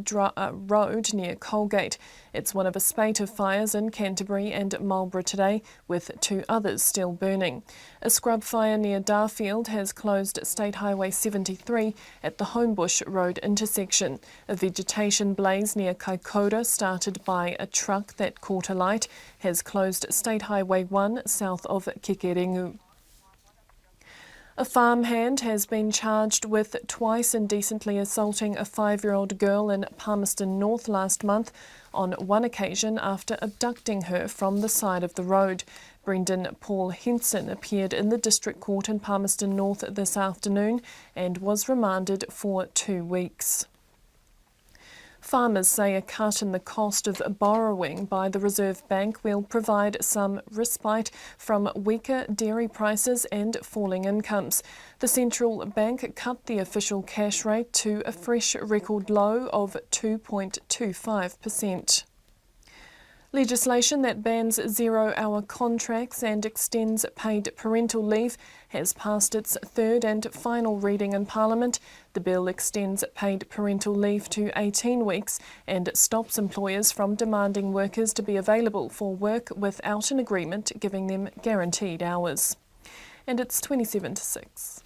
Speaker 6: Road near Colgate. It's one of a spate of fires in Canterbury and Marlborough today, with 2 others still burning. A scrub fire near Darfield has closed State Highway 73 at the Homebush Road intersection. A vegetation blaze near Kaikoura, started by a truck that caught alight, has closed State Highway 1 south of Kekerengu. A farmhand has been charged with twice indecently assaulting a 5-year-old girl in Palmerston North last month, on one occasion after abducting her from the side of the road. Brendan Paul Henson appeared in the District Court in Palmerston North this afternoon and was remanded for 2 weeks. Farmers say a cut in the cost of borrowing by the Reserve Bank will provide some respite from weaker dairy prices and falling incomes. The central bank cut the official cash rate to a fresh record low of 2.25%. Legislation that bans 0-hour contracts and extends paid parental leave has passed its 3rd and final reading in Parliament. The bill extends paid parental leave to 18 weeks and stops employers from demanding workers to be available for work without an agreement giving them guaranteed hours. And it's 27 to 6.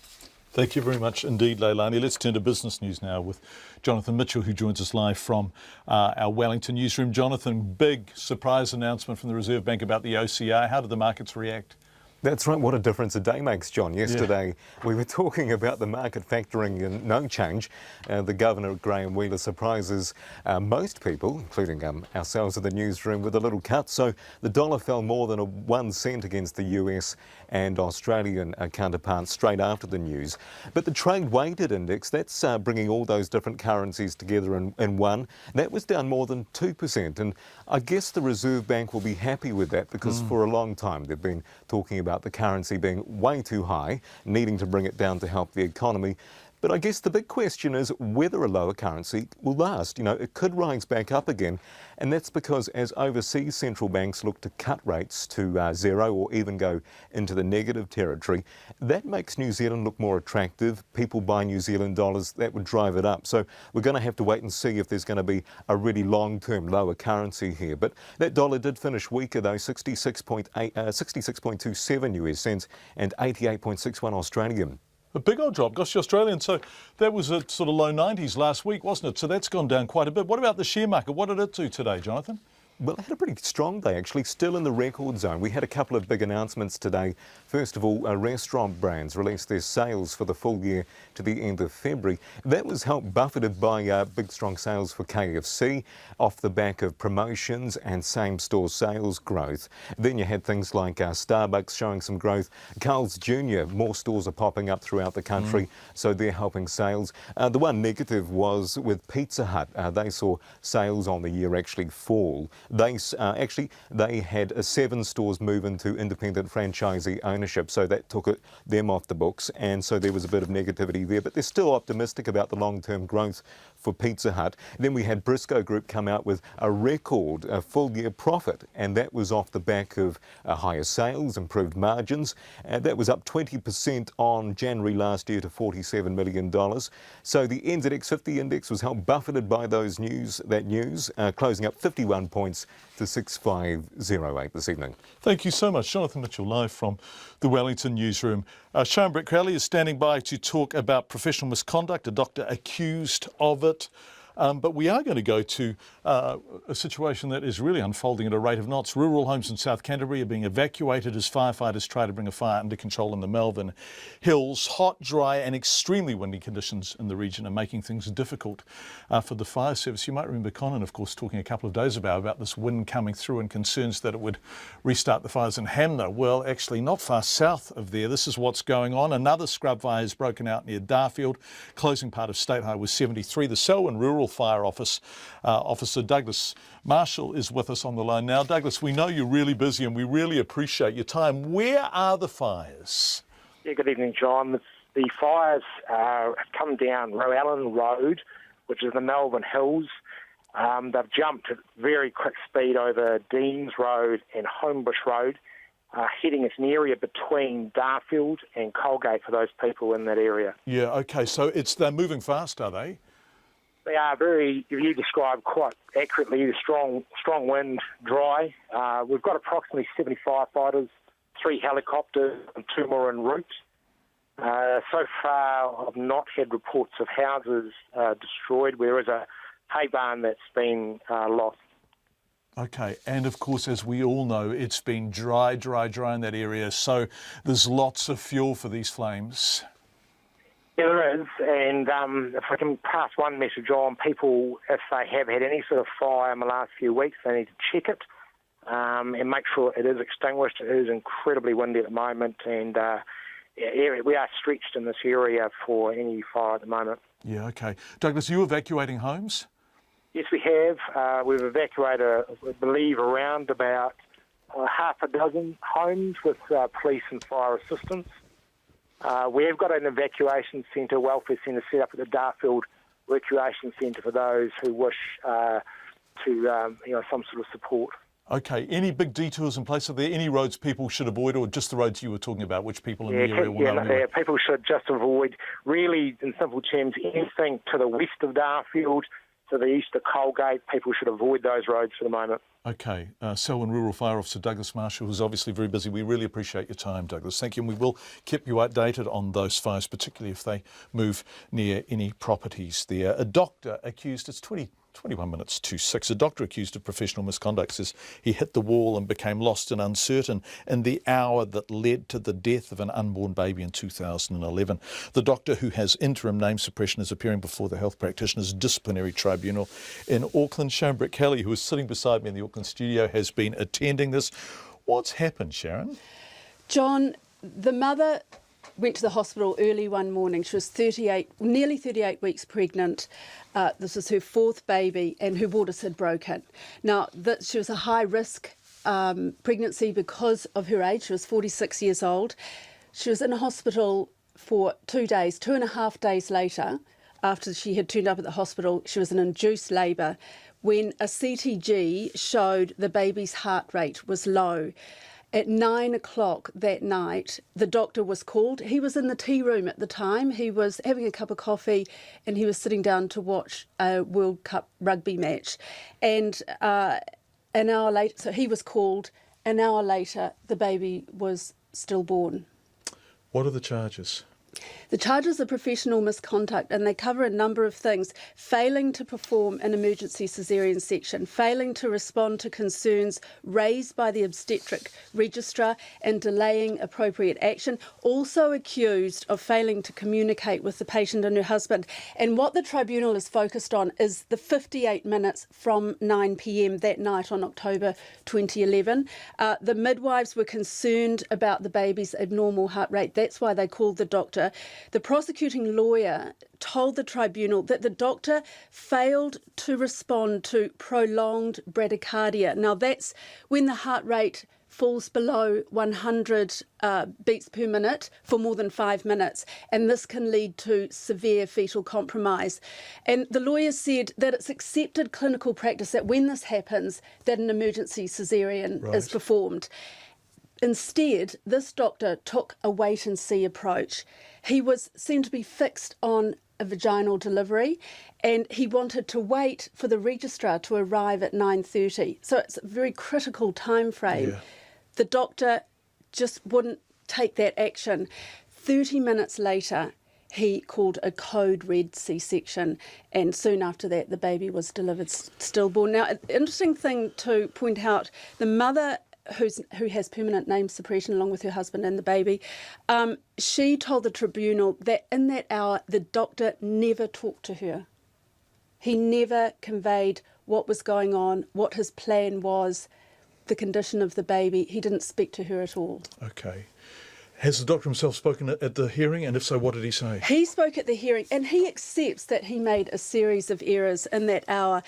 Speaker 5: Thank you very much indeed, Leilani. Let's turn to business news now with Jonathan Mitchell, who joins us live from our Wellington newsroom. Jonathan, big surprise announcement from the Reserve Bank about the OCR. How did the markets react?
Speaker 7: That's right. What a difference a day makes, John. Yesterday, we were talking about the market factoring in no change. The Governor, Graham Wheeler, surprises most people, including ourselves in the newsroom, with a little cut. So the dollar fell more than 1 cent against the US and Australian counterparts straight after the news. But the trade-weighted index, that's bringing all those different currencies together in one, that was down more than 2%. And I guess the Reserve Bank will be happy with that because for a long time they've been talking about the currency being way too high, needing to bring it down to help the economy. But I guess the big question is whether a lower currency will last. You know, it could rise back up again, and that's because as overseas central banks look to cut rates to zero or even go into the negative territory, that makes New Zealand look more attractive. People buy New Zealand dollars, that would drive it up. So we're going to have to wait and see if there's going to be a really long-term lower currency here. But that dollar did finish weaker though, 66.27 US cents and 88.61 Australian.
Speaker 5: A big old drop. Gosh, the Australian, so that was at sort of low 90s last week, wasn't it? So that's gone down quite a bit. What about the share market? What did it do today, Jonathan?
Speaker 7: Well, it had a pretty strong day, actually, still in the record zone. We had a couple of big announcements today. First of all, restaurant brands released their sales for the full year to the end of February. That was helped buffeted by big, strong sales for KFC off the back of promotions and same-store sales growth. Then you had things like Starbucks showing some growth. Carl's Jr., more stores are popping up throughout the country, so they're helping sales. The one negative was with Pizza Hut. They saw sales on the year actually fall. They had 7 stores move into independent franchisee ownership, so that took them off the books, and so there was a bit of negativity there. But they're still optimistic about the long-term growth for Pizza Hut. Then we had Briscoe Group come out with a record full-year profit, and that was off the back of higher sales, improved margins. That was up 20% on January last year to $47 million. So the NZX 50 index was helped buffeted by that news, closing up 51 points to 6508 this evening.
Speaker 5: Thank you so much. Jonathan Mitchell, live from the Wellington newsroom. Sharon Brett-Crowley is standing by to talk about professional misconduct, a doctor accused of it. But we are going to go to a situation that is really unfolding at a rate of knots. Rural homes in South Canterbury are being evacuated as firefighters try to bring a fire under control in the Melbourne Hills. Hot, dry and extremely windy conditions in the region are making things difficult for the fire service. You might remember Conan, of course, talking a couple of days ago about this wind coming through and concerns that it would restart the fires in Hanmer. Well, actually not far south of there. This is what's going on. Another scrub fire has broken out near Darfield, closing part of State Highway 73. The Selwyn Rural Fire Office Officer Douglas Marshall is with us on the line now. Douglas, we know you're really busy and we really appreciate your time. Where are the fires?
Speaker 10: Yeah, good evening, John. The fires have come down Rowan Road, which is the Melbourne Hills. They've jumped at very quick speed over Deans Road and Homebush Road, heading it's an area between Darfield and Colgate for those people in that area.
Speaker 5: Yeah, okay, so they're moving fast, are they?
Speaker 10: They are you described quite accurately, strong wind, dry. We've got approximately 70 firefighters, 3 helicopters and 2 more en route. So far, I've not had reports of houses destroyed. There is a hay barn that's been lost.
Speaker 5: Okay, and of course, as we all know, it's been dry in that area, so there's lots of fuel for these flames.
Speaker 10: Yeah, there is, and if I can pass one message on, people, if they have had any sort of fire in the last few weeks, they need to check it and make sure it is extinguished. It is incredibly windy at the moment, and we are stretched in this area for any fire at the moment.
Speaker 5: Yeah, okay. Douglas, are you evacuating homes?
Speaker 10: Yes, we have. We've evacuated, I believe, around about half a dozen homes with police and fire assistance. We've got an evacuation centre, welfare centre set up at the Darfield Recreation Centre for those who wish some sort of support.
Speaker 5: Okay, any big detours in place? Are there any roads people should avoid, or just the roads you were talking about, which people in the area will know anyway?
Speaker 10: Yeah, people should just avoid, really, in simple terms, anything to the west of Darfield, to the east of Colgate. People should avoid those roads for the moment.
Speaker 5: Okay, Selwyn Rural Fire Officer Douglas Marshall, who's obviously very busy. We really appreciate your time, Douglas. Thank you, and we will keep you updated on those fires, particularly if they move near any properties there. A doctor accused, it's 21 minutes to 6. A doctor accused of professional misconduct says he hit the wall and became lost and uncertain in the hour that led to the death of an unborn baby in 2011. The doctor, who has interim name suppression, is appearing before the Health Practitioners Disciplinary Tribunal in Auckland. Sharon Brett-Crowley, who is sitting beside me in the Auckland studio, has been attending this. What's happened, Sharon?
Speaker 11: John, the mother went to the hospital early one morning. She was nearly 38 weeks pregnant. This was her 4th baby, and her waters had broken. Now, she was a high-risk pregnancy because of her age. She was 46 years old. She was in a hospital for 2 days. 2.5 days later, after she had turned up at the hospital, she was in induced labour when a CTG showed the baby's heart rate was low. At 9 o'clock that night, the doctor was called. He was in the tea room at the time. He was having a cup of coffee and he was sitting down to watch a World Cup rugby match. And an hour later, so he was called. An hour later, the baby was stillborn.
Speaker 5: What are the charges?
Speaker 11: The charges are professional misconduct, and they cover a number of things: failing to perform an emergency caesarean section, failing to respond to concerns raised by the obstetric registrar, and delaying appropriate action. Also accused of failing to communicate with the patient and her husband. And what the tribunal is focused on is the 58 minutes from 9 p.m. that night on October 2011. The midwives were concerned about the baby's abnormal heart rate. That's why they called the doctor. The prosecuting lawyer told the tribunal that the doctor failed to respond to prolonged bradycardia. Now, that's when the heart rate falls below 100 beats per minute for more than 5 minutes, and this can lead to severe fetal compromise. And the lawyer said that it's accepted clinical practice that when this happens, that an emergency caesarean is performed. Instead, this doctor took a wait-and-see approach. He seemed to be fixed on a vaginal delivery, and he wanted to wait for the registrar to arrive at 9:30. So it's a very critical time frame. Yeah. The doctor just wouldn't take that action. 30 minutes later, he called a code red C-section, and soon after that, the baby was delivered stillborn. Now, an interesting thing to point out, the mother who has permanent name suppression along with her husband and the baby, she told the tribunal that in that hour the doctor never talked to her. He never conveyed what was going on, what his plan was, the condition of the baby. He didn't speak to her at all. Okay.
Speaker 5: Has the doctor himself spoken at the hearing, and if so, what did he say?
Speaker 11: He spoke at the hearing, and he accepts that he made a series of errors in that hour.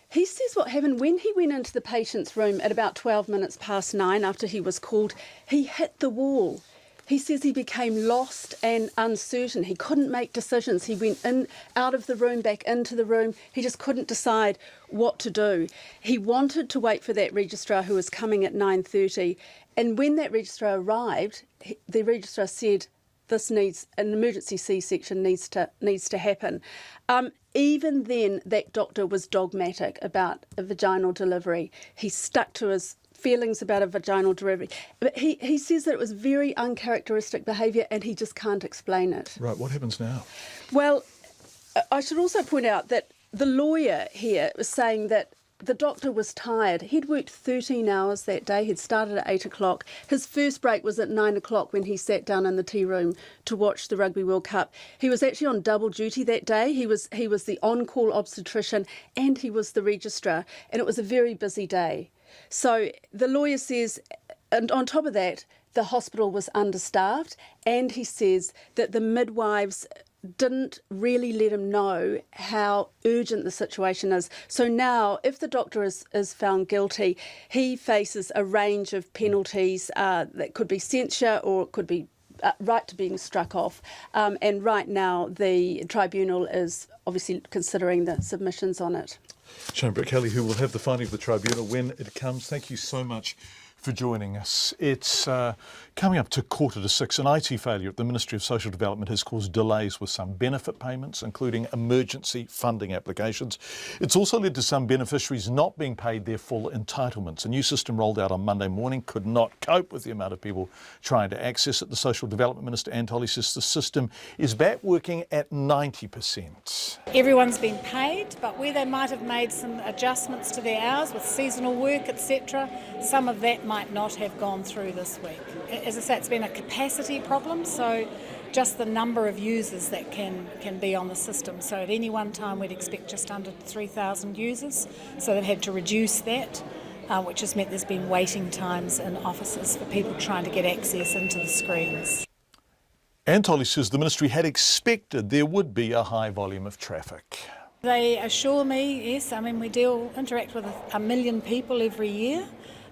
Speaker 11: He says what happened when he went into the patient's room at about 12 minutes past 9 after he was called, he hit the wall. He says he became lost and uncertain. He couldn't make decisions. He went in, out of the room, back into the room. He just couldn't decide what to do. He wanted to wait for that registrar who was coming at 9:30. And when that registrar arrived, the registrar said, an emergency C-section needs to happen. Even then, that doctor was dogmatic about a vaginal delivery. He stuck to his feelings about a vaginal delivery. But he says that it was very uncharacteristic behaviour and he just can't explain it.
Speaker 5: Right, what happens now?
Speaker 11: Well, I should also point out that the lawyer here was saying that the doctor was tired. He'd worked 13 hours that day. He'd started at 8 o'clock. His first break was at 9 o'clock when he sat down in the tea room to watch the Rugby World Cup. He was actually on double duty that day. He was the on-call obstetrician and he was the registrar, and it was a very busy day. So the lawyer says, and on top of that, the hospital was understaffed, and he says that the midwives didn't really let him know how urgent the situation is. So now, if the doctor is found guilty, he faces a range of penalties that could be censure or it could be right to being struck off. And right now, the tribunal is obviously considering the submissions on it.
Speaker 5: Shane Kelly, who will have the finding of the tribunal when it comes. Thank you so much for joining us. It's coming up to 5:45. An IT failure at the Ministry of Social Development has caused delays with some benefit payments, including emergency funding applications. It's also led to some beneficiaries not being paid their full entitlements. A new system rolled out on Monday morning could not cope with the amount of people trying to access it. The Social Development Minister, Anne Tolley, says the system is back working at 90%.
Speaker 8: Everyone's been paid, but where they might have made some adjustments to their hours with seasonal work, etc., some of that might not have gone through this week. As I say, it's been a capacity problem, so just the number of users that can be on the system. So at any one time we'd expect just under 3,000 users, so they've had to reduce that, which has meant there's been waiting times in offices for people trying to get access into the screens.
Speaker 5: Anne Tolley says the ministry had expected there would be a high volume of traffic.
Speaker 8: They assure me, yes, I mean we interact with 1 million people every year.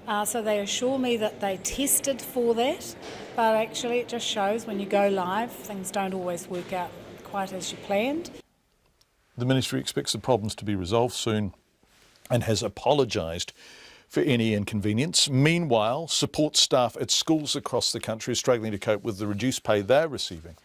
Speaker 8: So they assure me that they tested for that, but actually it just shows when you go live, things don't always work out quite as you planned.
Speaker 5: The Ministry expects the problems to be resolved soon and has apologised for any inconvenience. Meanwhile, support staff at schools across the country are struggling to cope with the reduced pay they're receiving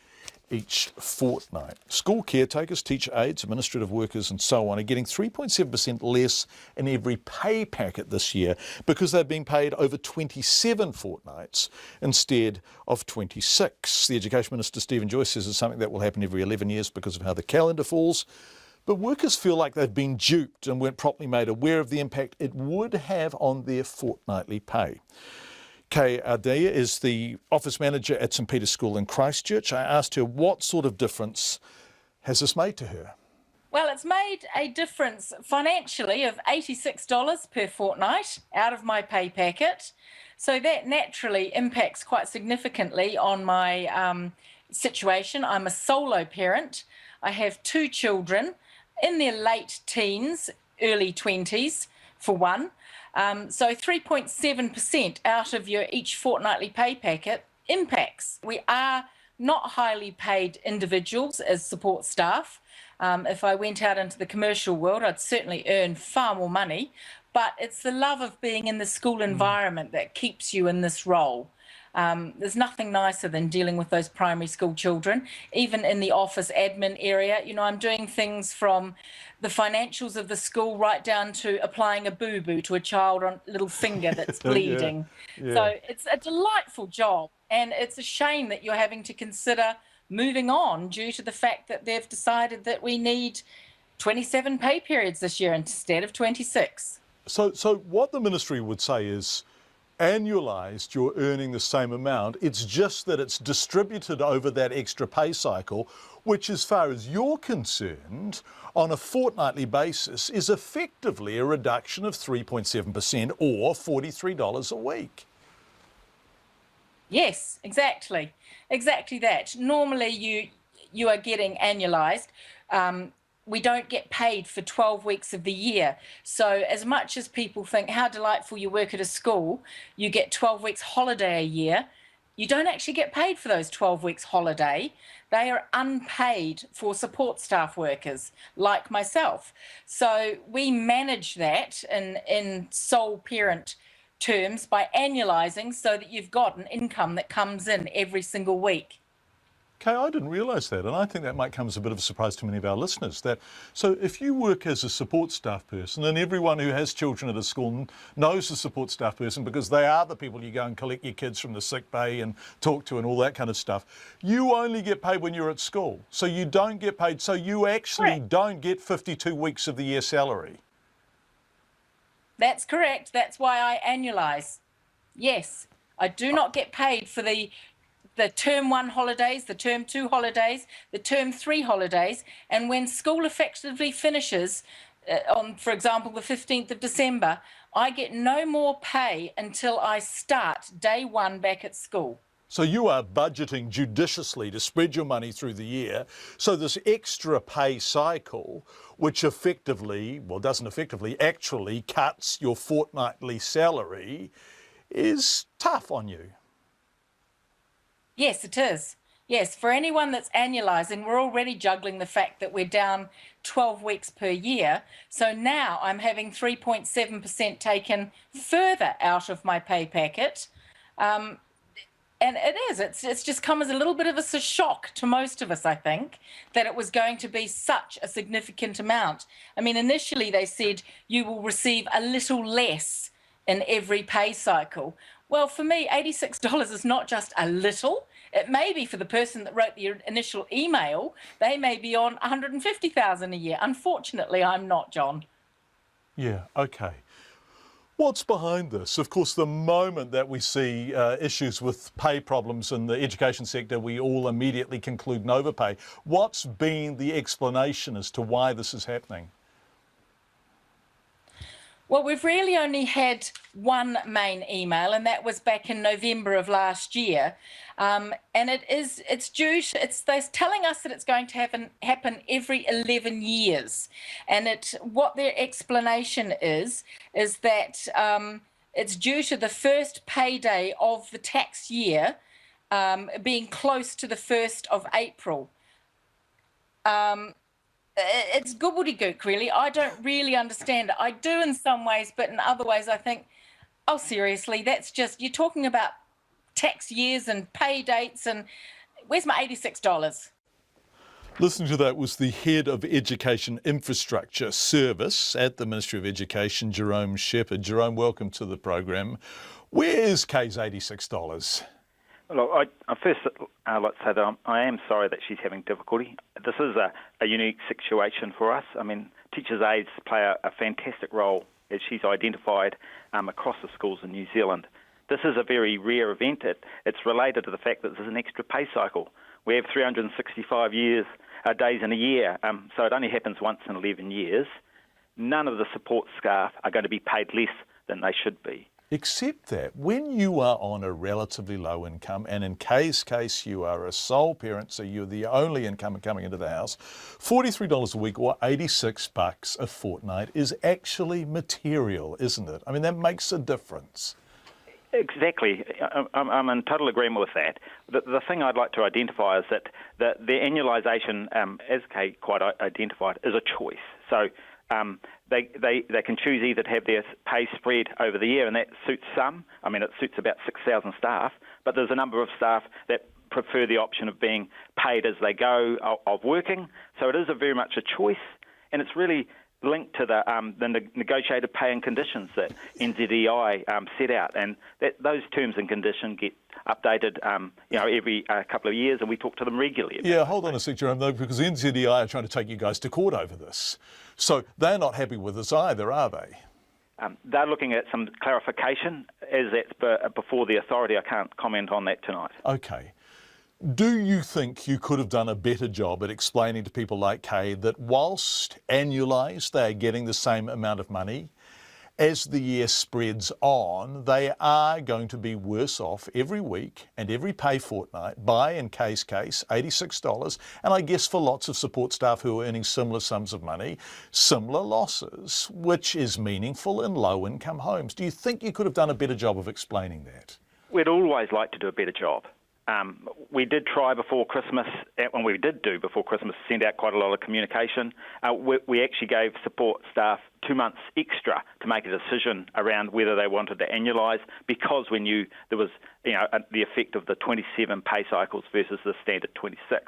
Speaker 5: each fortnight. School caretakers, teacher aides, administrative workers and so on are getting 3.7% less in every pay packet this year because they're being paid over 27 fortnights instead of 26. The Education Minister, Stephen Joyce, says it's something that will happen every 11 years because of how the calendar falls. But workers feel like they've been duped and weren't properly made aware of the impact it would have on their fortnightly pay. Kay Ardea is the office manager at St Peter's School in Christchurch. I asked her what sort of difference has this made to her?
Speaker 12: Well, it's made a difference financially of $86 per fortnight out of my pay packet. So that naturally impacts quite significantly on my situation. I'm a solo parent. I have 2 children in their late teens, early 20s for one. So 3.7% out of your each fortnightly pay packet impacts. We are not highly paid individuals as support staff. If I went out into the commercial world, I'd certainly earn far more money, but it's the love of being in the school environment that keeps you in this role. There's nothing nicer than dealing with those primary school children. Even in the office admin area, you know, I'm doing things from the financials of the school right down to applying a boo-boo to a child on little finger that's bleeding.
Speaker 5: Yeah.
Speaker 12: So it's a delightful job, and it's a shame that you're having to consider moving on due to the fact that they've decided that we need 27 pay periods this year instead of 26.
Speaker 5: So what the ministry would say is, annualised, you're earning the same amount. It's just that it's distributed over that extra pay cycle, which, as far as you're concerned, on a fortnightly basis, is effectively a reduction of 3.7% or $43 a week.
Speaker 12: Yes, exactly. Exactly that. Normally you are getting annualised. We don't get paid for 12 weeks of the year. So as much as people think how delightful you work at a school, you get 12 weeks holiday a year, you don't actually get paid for those 12 weeks holiday. They are unpaid for support staff workers like myself. So we manage that in sole parent terms by annualising so that you've got an income that comes in every single week.
Speaker 5: Kay, I didn't realise that, and I think that might come as a bit of a surprise to many of our listeners. So if you work as a support staff person, and everyone who has children at a school knows the support staff person because they are the people you go and collect your kids from the sick bay and talk to and all that kind of stuff, you only get paid when you're at school. So you don't get paid, so you actually don't get 52 weeks of the year salary.
Speaker 12: That's correct. That's why I annualise. Yes, I do not get paid for the term 1 holidays, the term 2 holidays, the term 3 holidays, and when school effectively finishes on, for example, the 15th of December, I get no more pay until I start day 1 back at school.
Speaker 5: So you are budgeting judiciously to spread your money through the year. So this extra pay cycle, which effectively, well, doesn't effectively, actually cuts your fortnightly salary, is tough on you.
Speaker 12: Yes, it is. Yes, for anyone that's annualising, we're already juggling the fact that we're down 12 weeks per year. So now I'm having 3.7% taken further out of my pay packet. And it's just come as a little bit of a shock to most of us, I think, that it was going to be such a significant amount. I mean, initially they said you will receive a little less in every pay cycle. Well, for me, $86 is not just a little. It may be for the person that wrote the initial email. They may be on $150,000 a year. Unfortunately, I'm not, John.
Speaker 5: Yeah, okay. What's behind this? Of course, the moment that we see issues with pay problems in the education sector, we all immediately conclude an overpay. What's been the explanation as to why this is happening?
Speaker 12: Well, we've really only had one main email, and that was back in November of last year. And they're telling us that it's going to happen every 11 years. And what their explanation is that it's due to the first payday of the tax year being close to the 1st of April. It's gobbledygook, really. I don't really understand it. I do in some ways, but in other ways I think, oh, seriously, that's just, you're talking about tax years and pay dates, and where's my $86?
Speaker 5: Listening to that was the Head of Education Infrastructure Service at the Ministry of Education, Jerome Shepherd. Jerome, welcome to the program. Where is Kay's $86?
Speaker 13: Look, I first like to say that I am sorry that she's having difficulty. This is a unique situation for us. I mean, teachers' aides play a fantastic role, as she's identified, across the schools in New Zealand. This is a very rare event. It's related to the fact that there's an extra pay cycle. We have 365 days in a year, so it only happens once in 11 years. None of the support staff are going to be paid less than they should be.
Speaker 5: Except that when you are on a relatively low income, and in Kay's case you are a sole parent, so you're the only income coming into the house, $43 a week or $86 a fortnight is actually material, isn't it? I mean, that makes a difference.
Speaker 13: Exactly. I'm in total agreement with that. The thing I'd like to identify is that the annualisation, as Kay quite identified, is a choice. So they can choose either to have their pay spread over the year, and that suits some. I mean, it suits about 6,000 staff, but there's a number of staff that prefer the option of being paid as they go of working. So it is very much a choice, and it's really linked to the negotiated pay and conditions that NZEI set out, and those terms and conditions get updated every couple of years, and we talk to them regularly.
Speaker 5: Yeah, hold on a sec, Jerome, though, because NZEI are trying to take you guys to court over this. So they're not happy with this either, are they?
Speaker 13: They're looking at some clarification. As that's before the authority, I can't comment on that tonight.
Speaker 5: Okay. Do you think you could have done a better job at explaining to people like Kay that whilst annualised they are getting the same amount of money, as the year spreads on, they are going to be worse off every week and every pay fortnight by, in Kay's case, $86, and I guess for lots of support staff who are earning similar sums of money, similar losses, which is meaningful in low-income homes. Do you think you could have done a better job of explaining that?
Speaker 13: We'd always like to do a better job. We did try before Christmas, and we did do before Christmas, send out quite a lot of communication. We actually gave support staff 2 months extra to make a decision around whether they wanted to annualise, because we knew there was the effect of the 27 pay cycles versus the standard 26.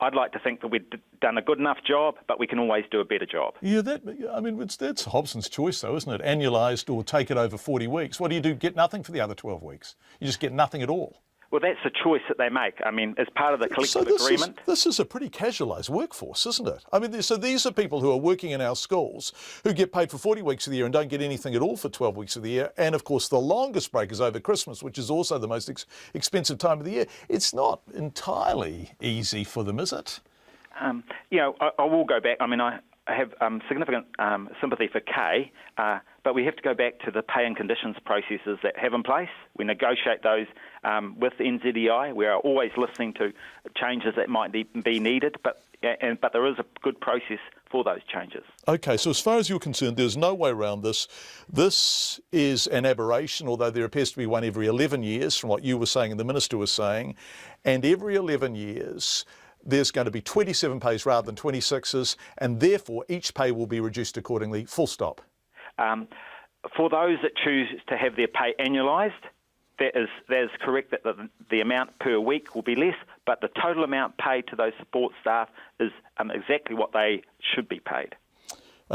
Speaker 13: I'd like to think that we'd done a good enough job, but we can always do a better job.
Speaker 5: Yeah, that's Hobson's choice though, isn't it? Annualised or take it over 40 weeks. What do you do? Get nothing for the other 12 weeks. You just get nothing at all.
Speaker 13: Well, that's a choice that they make. I mean, as part of the collective agreement.
Speaker 5: This is a pretty casualised workforce, isn't it? I mean, so these are people who are working in our schools who get paid for 40 weeks of the year and don't get anything at all for 12 weeks of the year. And of course, the longest break is over Christmas, which is also the most expensive time of the year. It's not entirely easy for them, is it?
Speaker 13: I will go back. I mean, I have significant sympathy for Kay, but we have to go back to the pay and conditions processes that have in place. We negotiate those with NZEI. We are always listening to changes that might be needed, but there is a good process for those changes.
Speaker 5: Okay, so as far as you're concerned, there's no way around this. This is an aberration, although there appears to be one every 11 years, from what you were saying and the Minister was saying, and every 11 years there's going to be 27 pays rather than 26s, and therefore each pay will be reduced accordingly, full stop.
Speaker 13: For those that choose to have their pay annualised, that is correct that the amount per week will be less, but the total amount paid to those support staff is exactly what they should be paid.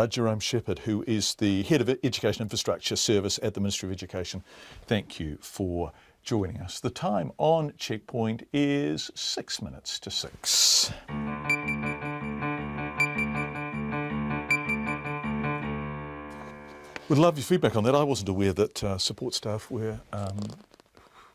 Speaker 5: Jerome Shepherd, who is the Head of Education Infrastructure Service at the Ministry of Education, thank you for joining us. The time on Checkpoint is 6 minutes to 6. Would love your feedback on that. I wasn't aware that support staff were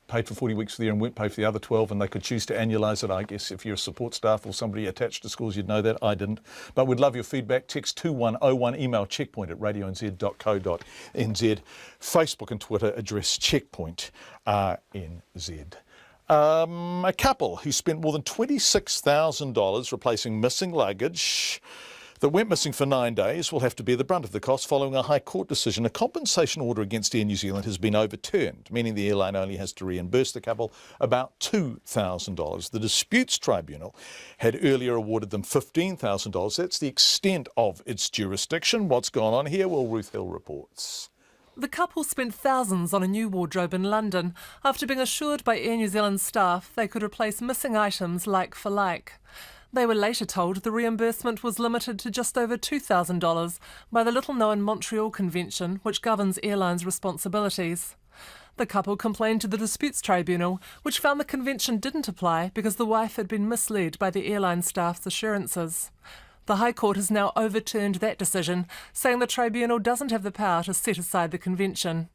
Speaker 5: paid for 40 weeks of the year and weren't paid for the other 12, and they could choose to annualise it. I guess if you're a support staff or somebody attached to schools, you'd know that. I didn't. But we'd love your feedback. Text 2101, email checkpoint@radionz.co.nz, Facebook and Twitter address Checkpoint RNZ. A couple who spent more than $26,000 replacing missing luggage. that went missing for 9 days will have to bear the brunt of the cost following a High Court decision. A compensation order against Air New Zealand has been overturned, meaning the airline only has to reimburse the couple about $2,000. The Disputes Tribunal had earlier awarded them $15,000. That's the extent of its jurisdiction. What's gone on here? Well, Ruth Hill reports.
Speaker 9: The couple spent thousands on a new wardrobe in London after being assured by Air New Zealand staff they could replace missing items like for like. They were later told the reimbursement was limited to just over $2,000 by the little-known Montreal Convention, which governs airlines' responsibilities. The couple complained to the Disputes Tribunal, which found the convention didn't apply because the wife had been misled by the airline staff's assurances. The High Court has now overturned that decision, saying the tribunal doesn't have the power to set aside the convention.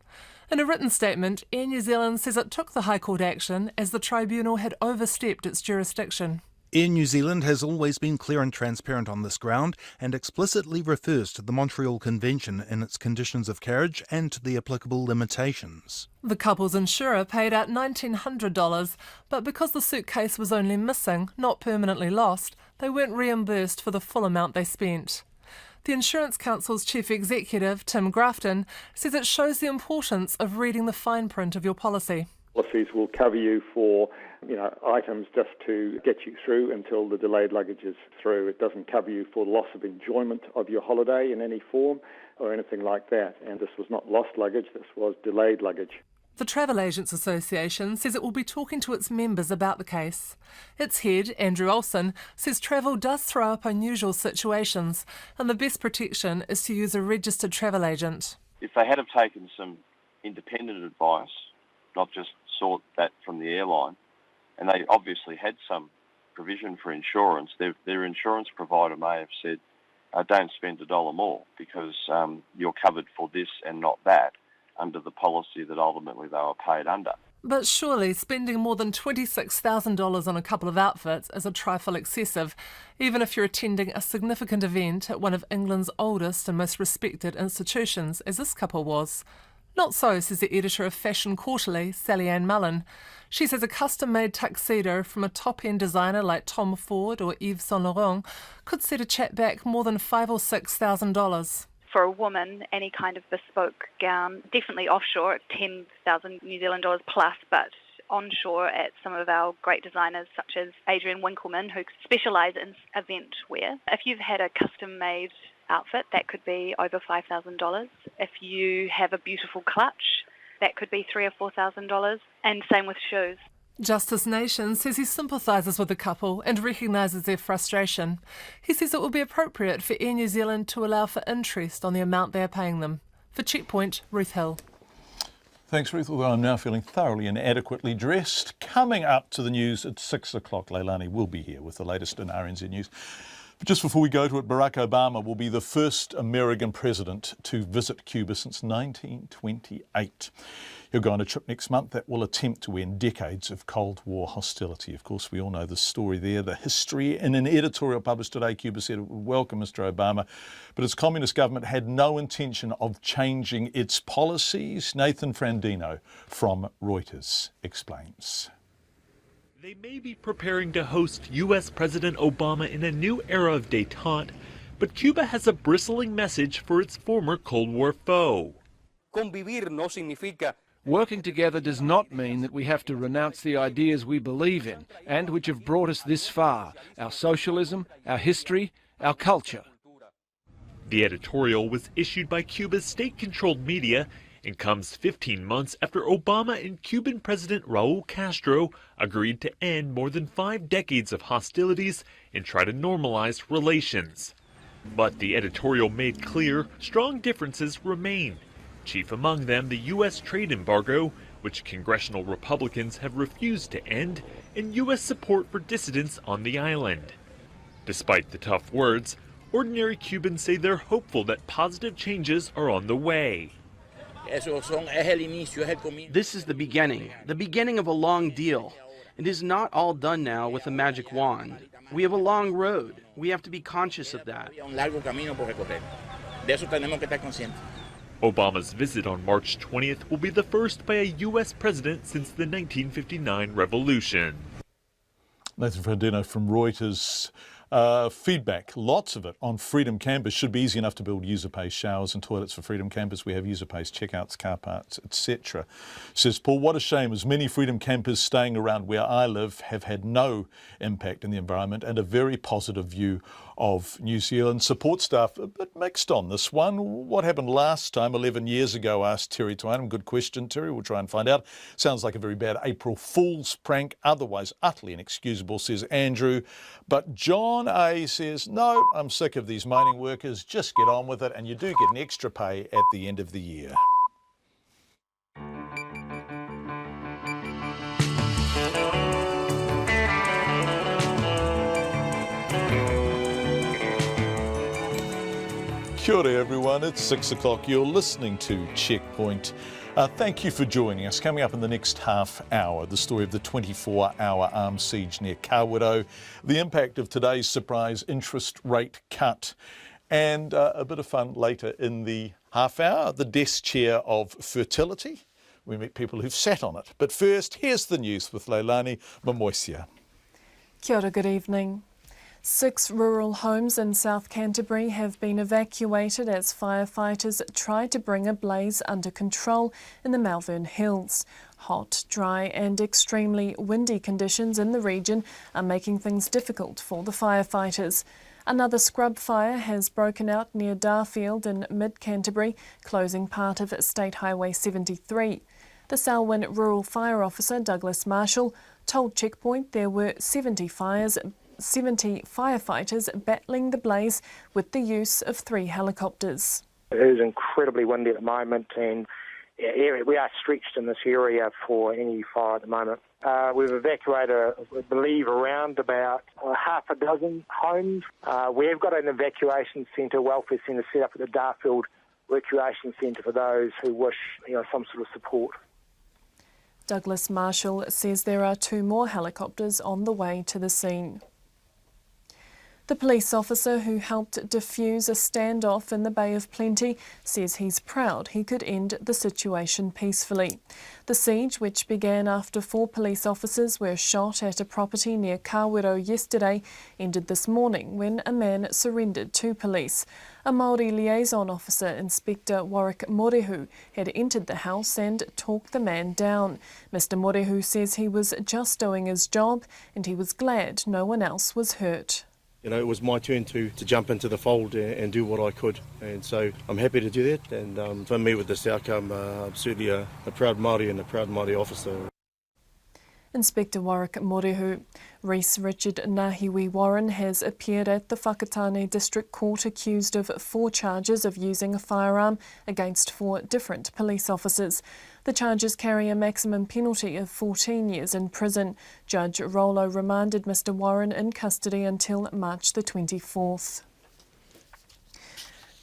Speaker 9: In a written statement, Air New Zealand says it took the High Court action as the tribunal had overstepped its jurisdiction.
Speaker 14: Air New Zealand has always been clear and transparent on this ground and explicitly refers to the Montreal Convention in its conditions of carriage and to the applicable limitations.
Speaker 9: The couple's insurer paid out $1,900, but because the suitcase was only missing, not permanently lost, they weren't reimbursed for the full amount they spent. The Insurance Council's chief executive, Tim Grafton, says it shows the importance of reading the fine print of your policy.
Speaker 15: Policies will cover you for items just to get you through until the delayed luggage is through. It doesn't cover you for loss of enjoyment of your holiday in any form or anything like that. And this was not lost luggage, this was delayed luggage.
Speaker 9: The Travel Agents Association says it will be talking to its members about the case. Its head, Andrew Olsen, says travel does throw up unusual situations and the best protection is to use a registered travel agent.
Speaker 16: If they had have taken some independent advice, not just sought that from the airline, and they obviously had some provision for insurance, their insurance provider may have said, don't spend $1 more because you're covered for this and not that under the policy that ultimately they were paid under.
Speaker 9: But surely spending more than $26,000 on a couple of outfits is a trifle excessive, even if you're attending a significant event at one of England's oldest and most respected institutions, as this couple was. Not so, says the editor of Fashion Quarterly, Sally Ann Mullen. She says a custom-made tuxedo from a top-end designer like Tom Ford or Yves Saint Laurent could set a chap back more than $5,000 or $6,000.
Speaker 17: For a woman, any kind of bespoke gown, definitely offshore at 10,000 New Zealand dollars plus, but onshore at some of our great designers such as Adrian Winkleman, who specialise in event wear. If you've had a custom-made outfit, that could be over $5,000. If you have a beautiful clutch, that could be $3,000 or $4,000, and same with shoes.
Speaker 9: Justice Nation says he sympathises with the couple and recognises their frustration. He says it will be appropriate for Air New Zealand to allow for interest on the amount they are paying them. For Checkpoint, Ruth Hill.
Speaker 5: Thanks, Ruth, although I'm now feeling thoroughly and adequately dressed. Coming up to the news at 6 o'clock, Leilani will be here with the latest in RNZ News. But just before we go to it, Barack Obama will be the first American president to visit Cuba since 1928. He'll go on a trip next month that will attempt to end decades of Cold War hostility. Of course, we all know the story there, the history. In an editorial published today, Cuba said it would welcome Mr. Obama, but its communist government had no intention of changing its policies. Nathan Frandino from Reuters explains.
Speaker 26: They may be preparing to host U.S. President Obama in a new era of détente, but Cuba has a bristling message for its former Cold War foe.
Speaker 27: Working together does not mean that we have to renounce the ideas we believe in and which have brought us this far, our socialism, our history, our culture.
Speaker 26: The editorial was issued by Cuba's state-controlled media and comes 15 months after Obama and Cuban President Raul Castro agreed to end more than 5 decades of hostilities and try to normalize relations. But the editorial made clear strong differences remain. Chief among them the U.S. trade embargo, which congressional Republicans have refused to end, and U.S. support for dissidents on the island. Despite the tough words, ordinary Cubans say they're hopeful that positive changes are on the way.
Speaker 28: This is the beginning of a long deal. It is not all done now with a magic wand. We have a long road. We have to be conscious of that.
Speaker 26: Obama's visit on March 20th will be the first by a U.S. president since the 1959 revolution.
Speaker 5: Nathan Frandino from Reuters. Feedback, lots of it, on Freedom Campus. Should be easy enough to build user-paced showers and toilets for Freedom Campus. We have user-paced checkouts, car parks, etc. Says Paul, what a shame, as many Freedom Campers staying around where I live have had no impact in the environment and a very positive view of New Zealand. Support staff a bit mixed on this one. What happened last time, 11 years ago, asked Terry Twynham. Good question, Terry. We'll try and find out. Sounds like a very bad April Fool's prank, otherwise utterly inexcusable, says Andrew. But John A says, no, I'm sick of these mining workers. Just get on with it, and you do get an extra pay at the end of the year. Kia ora everyone, it's 6 o'clock. You're listening to Checkpoint. Thank you for joining us. Coming up in the next half hour, the story of the 24-hour armed siege near Kawerau, the impact of today's surprise interest rate cut, and a bit of fun later in the half hour, the desk chair of fertility. We meet people who've sat on it. But first, here's the news with Leilani Mamoisia.
Speaker 6: Kia ora, good evening. 6 rural homes in South Canterbury have been evacuated as firefighters try to bring a blaze under control in the Malvern Hills. Hot, dry and extremely windy conditions in the region are making things difficult for the firefighters. Another scrub fire has broken out near Darfield in mid-Canterbury, closing part of State Highway 73. The Selwyn Rural Fire Officer Douglas Marshall told Checkpoint there were 70 firefighters battling the blaze with the use of 3 helicopters.
Speaker 10: It is incredibly windy at the moment, and we are stretched in this area for any fire at the moment. We've evacuated, I believe, around about half a dozen homes. We've got an evacuation centre, welfare centre set up at the Darfield Recreation Centre for those who wish some sort of support.
Speaker 6: Douglas Marshall says there are 2 more helicopters on the way to the scene. The police officer who helped defuse a standoff in the Bay of Plenty says he's proud he could end the situation peacefully. The siege, which began after 4 police officers were shot at a property near Kawerau yesterday, ended this morning when a man surrendered to police. A Māori liaison officer, Inspector Warwick Morehu, had entered the house and talked the man down. Mr Morehu says he was just doing his job and he was glad no one else was hurt.
Speaker 3: It was my turn to jump into the fold and do what I could, and so I'm happy to do that, and for me with this outcome, I'm certainly a proud Māori and a proud Māori officer.
Speaker 6: Inspector Warwick Morehu. Reese Richard Nahiwi Warren has appeared at the Whakatane District Court accused of 4 charges of using a firearm against 4 different police officers. The charges carry a maximum penalty of 14 years in prison. Judge Rollo remanded Mr Warren in custody until March the 24th.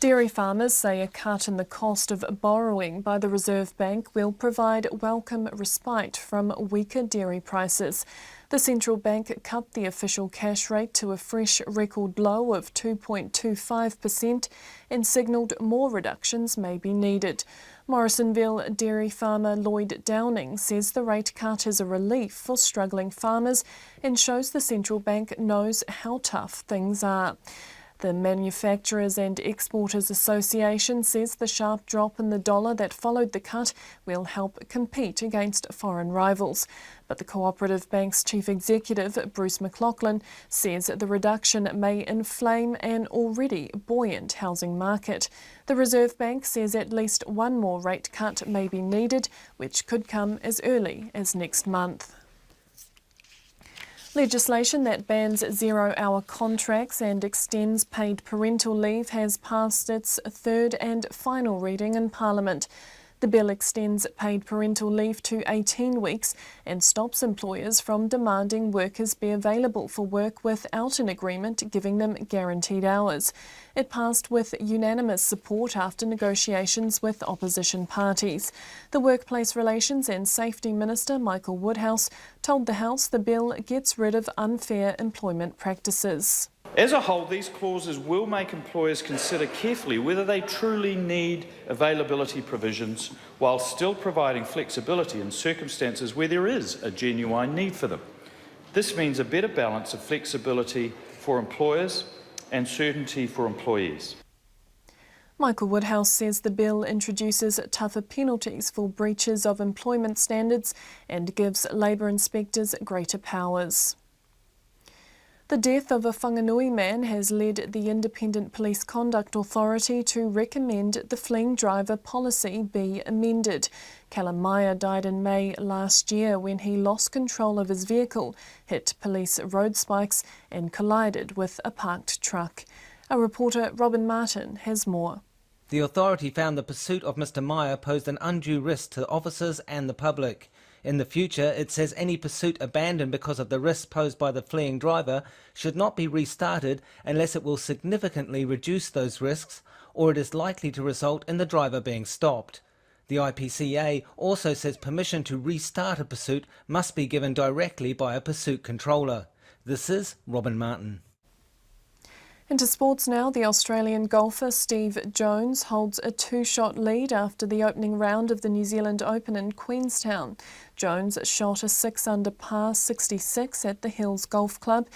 Speaker 6: Dairy farmers say a cut in the cost of borrowing by the Reserve Bank will provide welcome respite from weaker dairy prices. The central bank cut the official cash rate to a fresh record low of 2.25% and signalled more reductions may be needed. Morrisonville dairy farmer Lloyd Downing says the rate cut is a relief for struggling farmers and shows the central bank knows how tough things are. The Manufacturers and Exporters Association says the sharp drop in the dollar that followed the cut will help compete against foreign rivals. But the Cooperative Bank's Chief Executive, Bruce McLaughlin, says the reduction may inflame an already buoyant housing market. The Reserve Bank says at least one more rate cut may be needed, which could come as early as next month. Legislation that bans zero-hour contracts and extends paid parental leave has passed its 3rd and final reading in Parliament. The bill extends paid parental leave to 18 weeks and stops employers from demanding workers be available for work without an agreement giving them guaranteed hours. It passed with unanimous support after negotiations with opposition parties. The Workplace Relations and Safety Minister, Michael Woodhouse, told the House the bill gets rid of unfair employment practices.
Speaker 18: As a whole, these clauses will make employers consider carefully whether they truly need availability provisions while still providing flexibility in circumstances where there is a genuine need for them. This means a better balance of flexibility for employers and certainty for employees.
Speaker 6: Michael Woodhouse says the bill introduces tougher penalties for breaches of employment standards and gives labour inspectors greater powers. The death of a Whanganui man has led the Independent Police Conduct Authority to recommend the fleeing driver policy be amended. Callum Meyer died in May last year when he lost control of his vehicle, hit police road spikes and collided with a parked truck. Our reporter Robin Martin has more.
Speaker 1: The authority found the pursuit of Mr Meyer posed an undue risk to officers and the public. In the future, it says any pursuit abandoned because of the risks posed by the fleeing driver should not be restarted unless it will significantly reduce those risks or it is likely to result in the driver being stopped. The IPCA also says permission to restart a pursuit must be given directly by a pursuit controller. This is Robin Martin.
Speaker 6: Into sports now, the Australian golfer Steve Jones holds a two-shot lead after the opening round of the New Zealand Open in Queenstown. Jones shot a 6-under par 66 at the Hills Golf Club.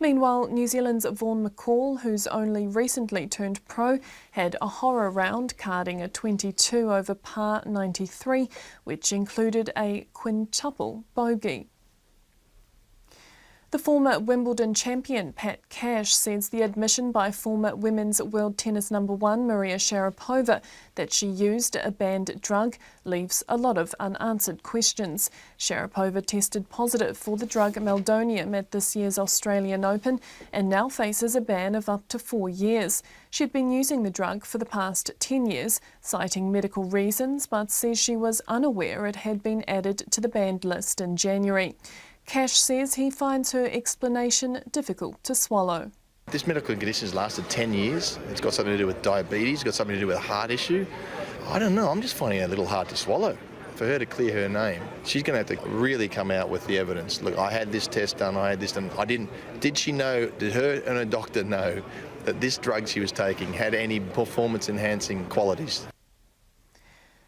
Speaker 6: Meanwhile, New Zealand's Vaughan McCall, who's only recently turned pro, had a horror round, carding a 22 over par 93, which included a quintuple bogey. The former Wimbledon champion Pat Cash says the admission by former women's world tennis #1 Maria Sharapova that she used a banned drug leaves a lot of unanswered questions. Sharapova tested positive for the drug meldonium at this year's Australian Open and now faces a ban of up to 4 years. She'd been using the drug for the past 10 years, citing medical reasons, but says she was unaware it had been added to the banned list in January. Cash says he finds her explanation difficult to swallow.
Speaker 19: This medical condition has lasted 10 years. It's got something to do with diabetes, it's got something to do with a heart issue. I don't know, I'm just finding it a little hard to swallow. For her to clear her name, she's going to have to really come out with the evidence. Look, I had this test done, I had this done. I didn't. Did she know, did her and her doctor know that this drug she was taking had any performance-enhancing qualities?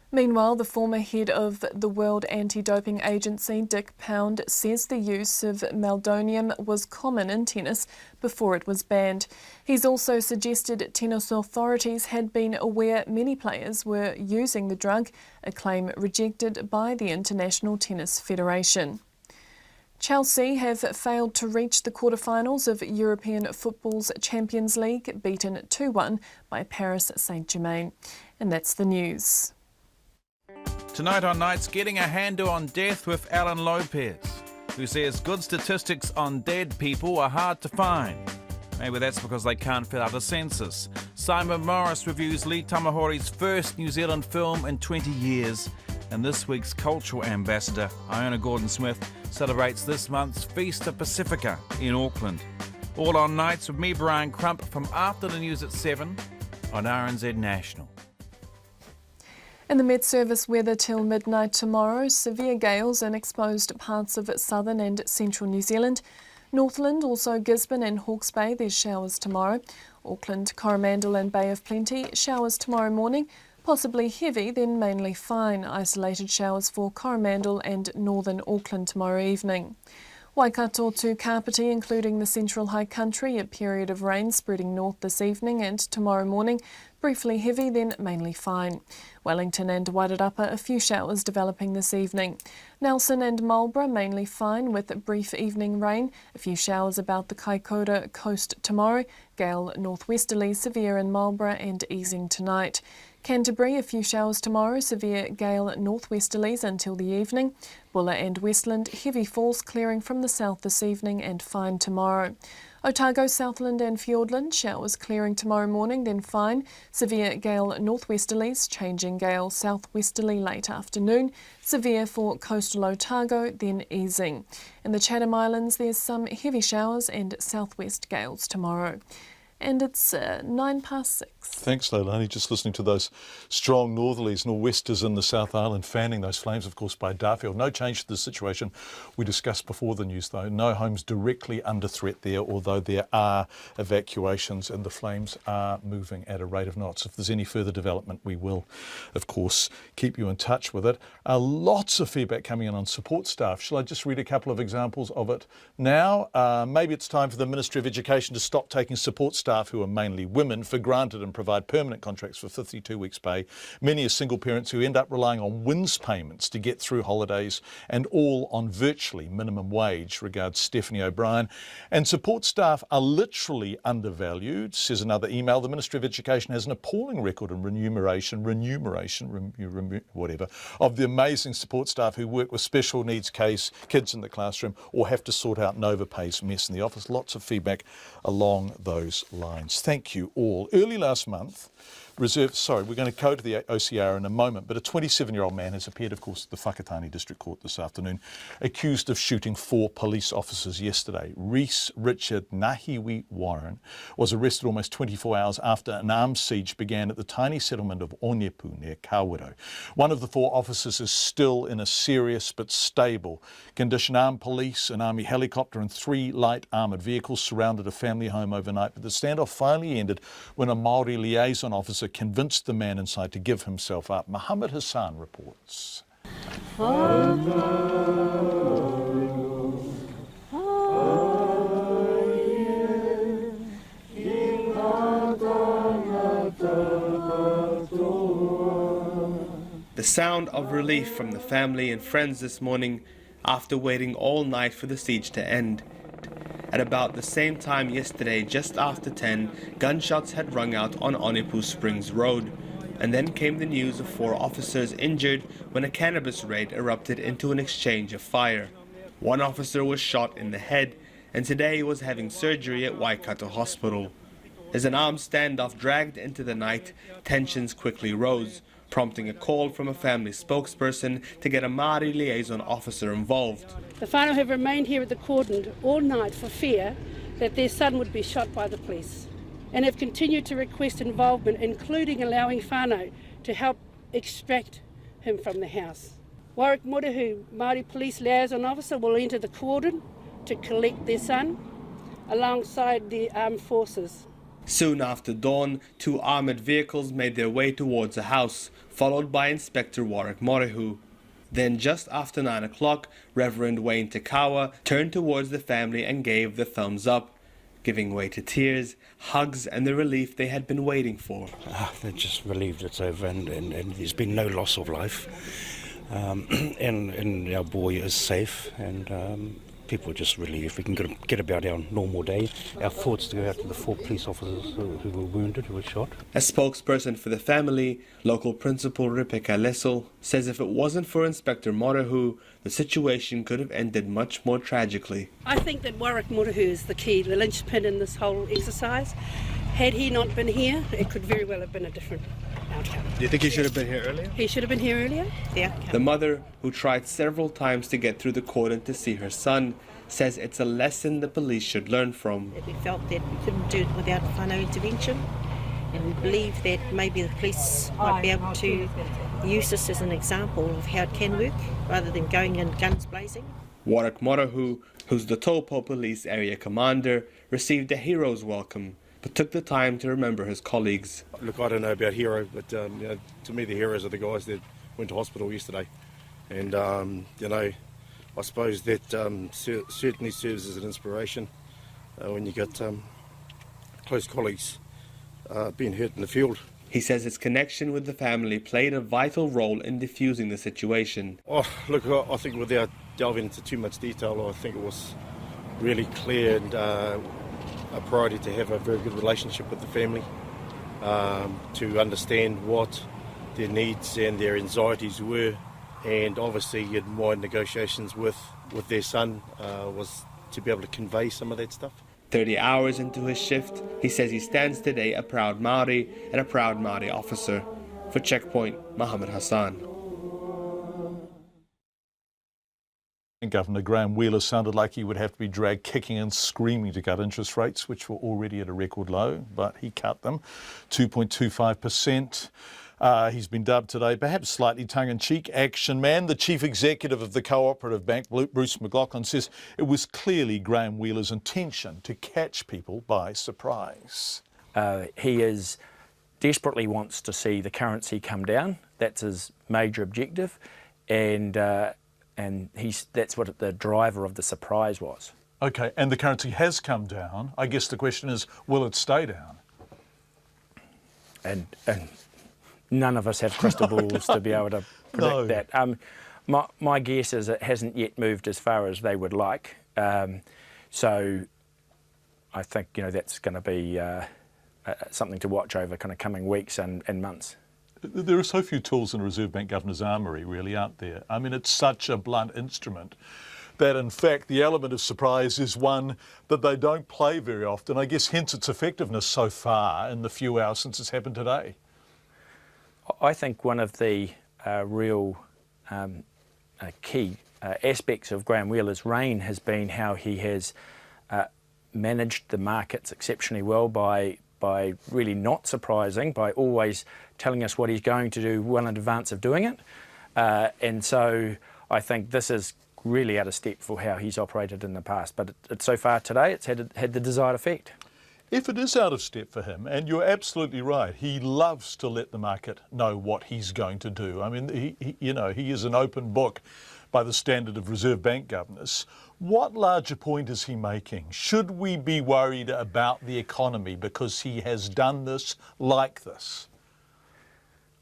Speaker 6: Meanwhile, the former head of the World Anti-Doping Agency, Dick Pound, says the use of meldonium was common in tennis before it was banned. He's also suggested tennis authorities had been aware many players were using the drug, a claim rejected by the International Tennis Federation. Chelsea have failed to reach the quarterfinals of European football's Champions League, beaten 2-1 by Paris Saint-Germain. And that's the news.
Speaker 27: Tonight on Nights, getting a handle on death with Alan Lopez, who says good statistics on dead people are hard to find. Maybe that's because they can't fill out a census. Simon Morris reviews Lee Tamahori's first New Zealand film in 20 years. And this week's cultural ambassador, Iona Gordon-Smith, celebrates this month's Feast of Pacifica in Auckland. All on Nights with me, Brian Crump, from After the News at 7 on RNZ National.
Speaker 6: In the Met Service weather till midnight tomorrow, severe gales in exposed parts of southern and central New Zealand. Northland, also Gisborne and Hawke's Bay, there's showers tomorrow. Auckland, Coromandel and Bay of Plenty, showers tomorrow morning. Possibly heavy, then mainly fine. Isolated showers for Coromandel and northern Auckland tomorrow evening. Waikato to Kapiti, including the central high country, a period of rain spreading north this evening and tomorrow morning. Briefly heavy, then mainly fine. Wellington and Wairarapa, a few showers developing this evening. Nelson and Marlborough, mainly fine with brief evening rain. A few showers about the Kaikoura coast tomorrow. Gale northwesterly, severe in Marlborough and easing tonight. Canterbury, a few showers tomorrow, severe gale northwesterlies until the evening. Bulla and Westland, heavy falls clearing from the south this evening and fine tomorrow. Otago, Southland and Fiordland, showers clearing tomorrow morning, then fine. Severe gale northwesterlies, changing gale southwesterly late afternoon. Severe for coastal Otago, then easing. In the Chatham Islands, there's some heavy showers and southwest gales tomorrow. And it's 6:09.
Speaker 5: Thanks, Leilani. Just listening to those strong northerlies, nor'westers in the South Island fanning those flames, of course, by Darfield. No change to the situation we discussed before the news, though. No homes directly under threat there, although there are evacuations and the flames are moving at a rate of knots. If there's any further development, we will, of course, keep you in touch with it. Lots of feedback coming in on support staff. Shall I just read a couple of examples of it now? Maybe it's time for the Ministry of Education to stop taking support staff, who are mainly women, for granted and provide permanent contracts for 52 weeks pay. Many are single parents who end up relying on WINS payments to get through holidays, and all on virtually minimum wage. Regards, Stephanie O'Brien. And support staff are literally undervalued, says another email. The Ministry of Education has an appalling record in remuneration, whatever, of the amazing support staff who work with special needs kids in the classroom or have to sort out Nova Pay's mess in the office. Lots of feedback along those lines. Thank you all. Early last month, we're going to go to the OCR in a moment, but a 27-year-old man has appeared, of course, at the Whakatane District Court this afternoon, accused of shooting 4 police officers yesterday. Reese Richard Nahiwi Warren was arrested almost 24 hours after an armed siege began at the tiny settlement of Onyepu near Kawero. One of the 4 officers is still in a serious but stable condition. Armed police, an army helicopter and 3 light armoured vehicles surrounded a family home overnight, but the standoff finally ended when a Māori liaison officer convinced the man inside to give himself up. Mohammed Hassan reports.
Speaker 2: The sound of relief from the family and friends this morning after waiting all night for the siege to end. At about the same time yesterday, just after 10, gunshots had rung out on Onyepu Springs Road. And then came the news of 4 officers injured when a cannabis raid erupted into an exchange of fire. 1 officer was shot in the head and today was having surgery at Waikato Hospital. As an armed standoff dragged into the night, tensions quickly rose, prompting a call from a family spokesperson to get a Māori liaison officer involved.
Speaker 4: The whānau have remained here at the cordon all night for fear that their son would be shot by the police, and have continued to request involvement, including allowing whānau to help extract him from the house. Warwick Morehu, Māori Police Liaison Officer, will enter the cordon to collect their son alongside the armed forces.
Speaker 2: Soon after dawn, 2 armoured vehicles made their way towards the house, followed by Inspector Warwick Morehu. Then just after 9 o'clock, Reverend Wayne Takawa turned towards the family and gave the thumbs up, giving way to tears, hugs and the relief they had been waiting for.
Speaker 20: They're just relieved it's over and there's been no loss of life. And our boy is safe, and people are just relieved we can get about our normal day. Our thoughts to go out to the 4 police officers who were wounded, who were shot.
Speaker 2: A spokesperson for the family, local principal Rebecca Lessel, says if it wasn't for Inspector Morehu, the situation could have ended much more tragically.
Speaker 4: I think that Warwick Morehu is the key, the linchpin in this whole exercise. Had he not been here, it could very well have been a different outcome.
Speaker 2: Do you think he should have been here earlier?
Speaker 4: He should have been here earlier? Yeah.
Speaker 2: The mother, who tried several times to get through the cordon to see her son, says it's a lesson the police should learn from.
Speaker 21: We felt that we couldn't do it without whānau intervention, and we believe that maybe the police might be able to use this as an example of how it can work, rather than going in guns blazing.
Speaker 2: Warwick Morehu, who's the Taupo Police Area Commander, received a hero's welcome, but took the time to remember his colleagues.
Speaker 3: Look, I don't know about hero, but to me the heroes are the guys that went to hospital yesterday. And, I suppose that certainly serves as an inspiration when you got close colleagues being hurt in the field.
Speaker 2: He says his connection with the family played a vital role in diffusing the situation.
Speaker 3: Oh, look, I think without delving into too much detail, I think it was really clear and a priority to have a very good relationship with the family, to understand what their needs and their anxieties were. And obviously in my negotiations with their son was to be able to convey some of that stuff.
Speaker 2: 30 hours into his shift, he says he stands today a proud Māori and a proud Māori officer. For Checkpoint, Mohammed Hassan.
Speaker 5: Governor Graham Wheeler sounded like he would have to be dragged kicking and screaming to cut interest rates, which were already at a record low, but he cut them, 2.25%. He's been dubbed today, perhaps slightly tongue-in-cheek, Action Man. The chief executive of the Cooperative Bank, Bruce McLaughlin, says it was clearly Graham Wheeler's intention to catch people by surprise.
Speaker 7: He desperately wants to see the currency come down. That's his major objective, and that's what the driver of the surprise was.
Speaker 5: Okay, and the currency has come down. I guess the question is, will it stay down?
Speaker 7: And none of us have crystal balls to be able to predict that. My guess is it hasn't yet moved as far as they would like. So I think that's going to be something to watch over kind of coming weeks and months.
Speaker 5: There are so few tools in a Reserve Bank Governor's armoury, really, aren't there? I mean, it's such a blunt instrument that, in fact, the element of surprise is one that they don't play very often. I guess hence its effectiveness so far in the few hours since it's happened today.
Speaker 7: I think one of the real key aspects of Graham Wheeler's reign has been how he has managed the markets exceptionally well by really not surprising, by always telling us what he's going to do well in advance of doing it. And so I think this is really out of step for how he's operated in the past. But so far today, it's had the desired effect.
Speaker 5: If it is out of step for him, and you're absolutely right, he loves to let the market know what he's going to do. I mean, he is an open book by the standard of Reserve Bank governors. What larger point is he making? Should we be worried about the economy because he has done this like this?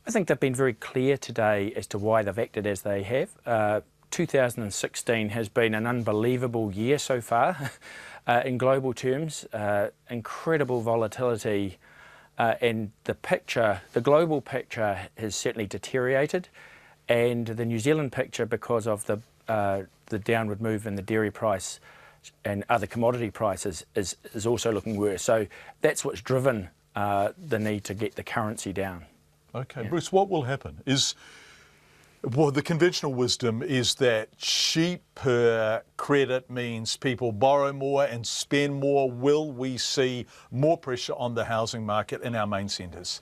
Speaker 7: I think they've been very clear today as to why they've acted as they have. 2016 has been an unbelievable year so far. In global terms, incredible volatility, and the global picture has certainly deteriorated, and the New Zealand picture, because of the downward move in the dairy price and other commodity prices, is also looking worse. So that's what's driven the need to get the currency down.
Speaker 5: Okay, yeah. Bruce, what will happen Well, the conventional wisdom is that cheaper credit means people borrow more and spend more. Will we see more pressure on the housing market in our main centres?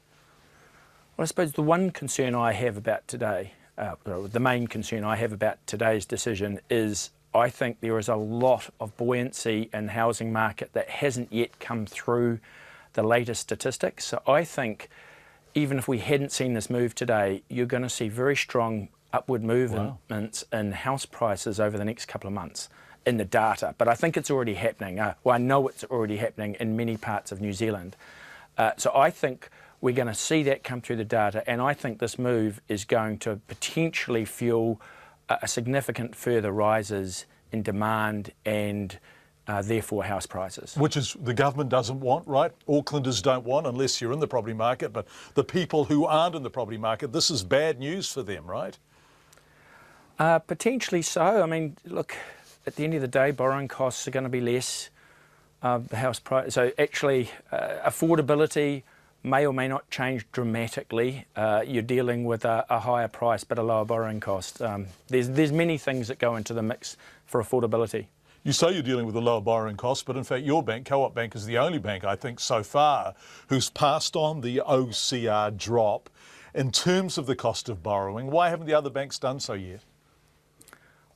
Speaker 7: Well, I suppose the one concern I have about today, the main concern I have about today's decision is I think there is a lot of buoyancy in the housing market that hasn't yet come through the latest statistics. So I think even if we hadn't seen this move today, you're going to see very strong upward movements in house prices over the next couple of months in the data. But I think it's already happening. I know it's already happening in many parts of New Zealand. So I think we're going to see that come through the data, and I think this move is going to potentially fuel a significant further rises in demand and therefore house prices.
Speaker 5: Which is the government doesn't want, right? Aucklanders don't want unless you're in the property market, but the people who aren't in the property market, this is bad news for them, right?
Speaker 7: Potentially so. I mean, look, at the end of the day, borrowing costs are going to be less. The house price, so actually affordability may or may not change dramatically. You're dealing with a higher price but a lower borrowing cost. There's many things that go into the mix for affordability.
Speaker 5: You say you're dealing with a lower borrowing cost, but in fact your bank, Co-op Bank, is the only bank, I think, so far who's passed on the OCR drop in terms of the cost of borrowing. Why haven't the other banks done so yet?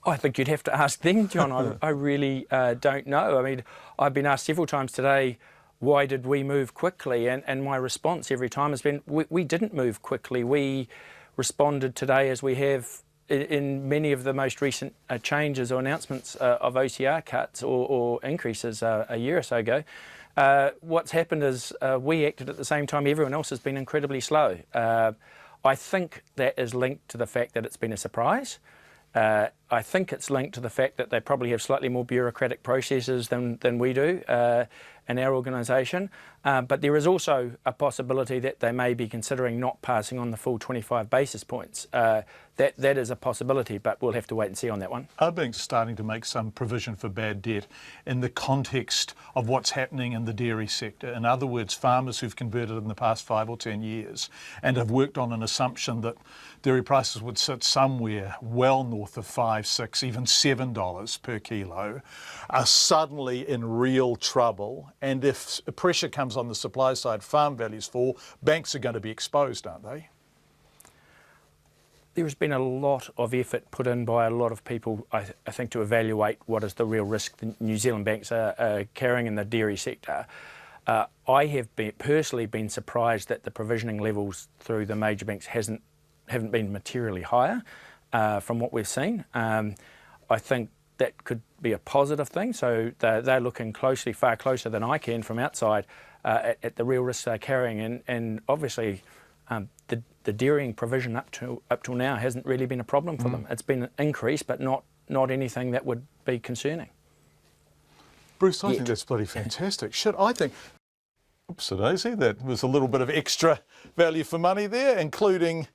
Speaker 7: I think you'd have to ask them, John. I really don't know. I mean, I've been asked several times today, why did we move quickly? And my response every time has been, we didn't move quickly. We responded today as we have in many of the most recent changes or announcements of OCR cuts or increases a year or so ago. What's happened is we acted at the same time everyone else has been incredibly slow. I think that is linked to the fact that it's been a surprise. I think it's linked to the fact that they probably have slightly more bureaucratic processes than we do in our organisation. But there is also a possibility that they may be considering not passing on the full 25 basis points. That is a possibility, but we'll have to wait and see on that one.
Speaker 5: Are banks starting to make some provision for bad debt in the context of what's happening in the dairy sector? In other words, farmers who've converted in the past 5 or 10 years and have worked on an assumption that dairy prices would sit somewhere well north of $5 $5, $6, even $7 per kilo, are suddenly in real trouble. And if pressure comes on the supply side, farm values fall, banks are going to be exposed, aren't they?
Speaker 7: There has been a lot of effort put in by a lot of people, I think, to evaluate what is the real risk the New Zealand banks are carrying in the dairy sector. I have personally been surprised that the provisioning levels through the major banks haven't been materially higher from what we've seen. I think that could be a positive thing. So they're looking closely, far closer than I can from outside, at the real risks they're carrying, and obviously. The dairying provision up till now hasn't really been a problem for them. It's been an increase, but not anything that would be concerning.
Speaker 5: Bruce, I think that's bloody fantastic. I think, oops-a-daisy, that was a little bit of extra value for money there, including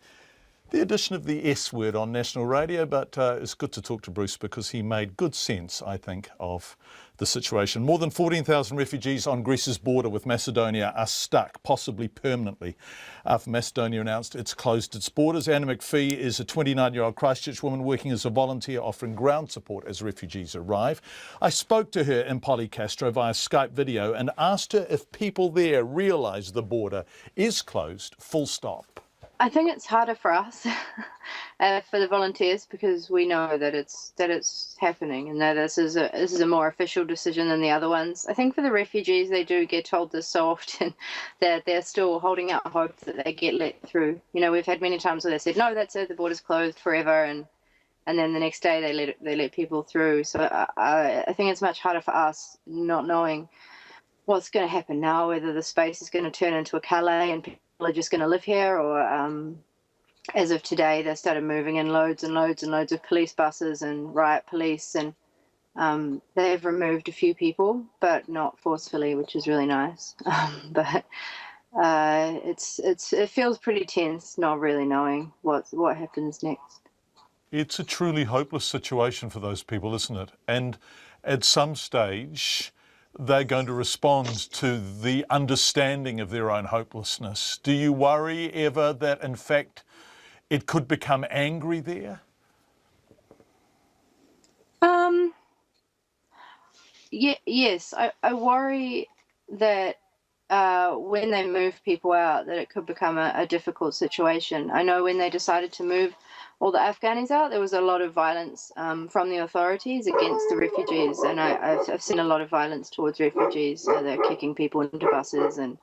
Speaker 5: the addition of the S word on national radio, but it's good to talk to Bruce because he made good sense, I think, of the situation. More than 14,000 refugees on Greece's border with Macedonia are stuck, possibly permanently, after Macedonia announced it's closed its borders. Anna McPhee is a 29-year-old Christchurch woman working as a volunteer offering ground support as refugees arrive. I spoke to her in Polycastro via Skype video and asked her if people there realise the border is closed, full stop.
Speaker 8: I think it's harder for us, for the volunteers, because we know that it's happening and that this is a more official decision than the other ones. I think for the refugees, they do get told this so often that they're still holding out hope that they get let through. You know, we've had many times where they said, no, that's it, the border's closed forever, and then the next day they let people through. So I think it's much harder for us not knowing what's going to happen now, whether the space is going to turn into a Calais and people are just going to live here, or as of today they started moving in loads and loads and loads of police buses and riot police, and they've removed a few people but not forcefully, which is really nice. But it feels pretty tense, not really knowing what happens next.
Speaker 5: It's a truly hopeless situation for those people, isn't it? And at some stage they're going to respond to the understanding of their own hopelessness. Do you worry ever that, in fact, it could become angry there?
Speaker 8: Yes, I worry that when they move people out, that it could become a difficult situation. I know when they decided to move all the Afghanis out, there was a lot of violence from the authorities against the refugees, and I've seen a lot of violence towards refugees. They're kicking people into buses and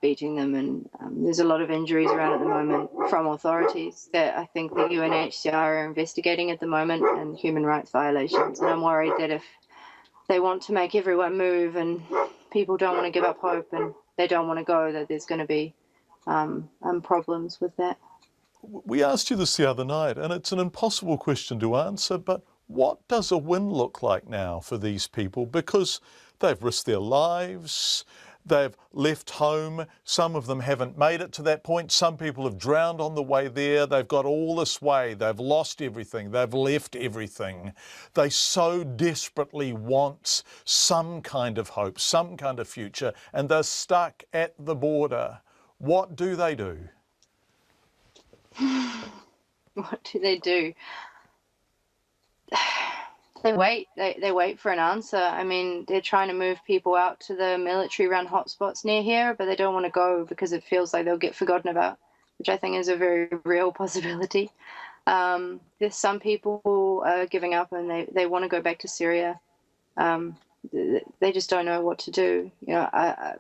Speaker 8: beating them, and there's a lot of injuries around at the moment from authorities that I think the UNHCR are investigating at the moment, and human rights violations. And I'm worried that if they want to make everyone move and people don't want to give up hope and they don't want to go, that there's going to be problems with that.
Speaker 5: We asked you this the other night, and it's an impossible question to answer, but what does a win look like now for these people? Because they've risked their lives, they've left home, some of them haven't made it to that point, some people have drowned on the way there, they've got all this way, they've lost everything, they've left everything. They so desperately want some kind of hope, some kind of future, and they're stuck at the border. What do they do?
Speaker 8: What do they do? They wait. They wait for an answer. I mean, they're trying to move people out to the military-run hotspots near here, but they don't want to go because it feels like they'll get forgotten about, which I think is a very real possibility. There's some people giving up and they want to go back to Syria. They just don't know what to do. You know,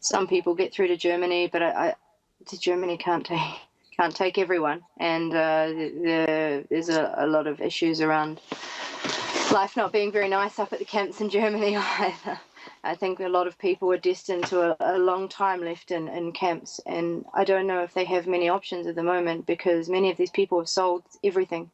Speaker 8: some people get through to Germany, but Germany can't take everyone, and there's a lot of issues around life not being very nice up at the camps in Germany either. I think a lot of people are destined to a long time left in camps, and I don't know if they have many options at the moment, because many of these people have sold everything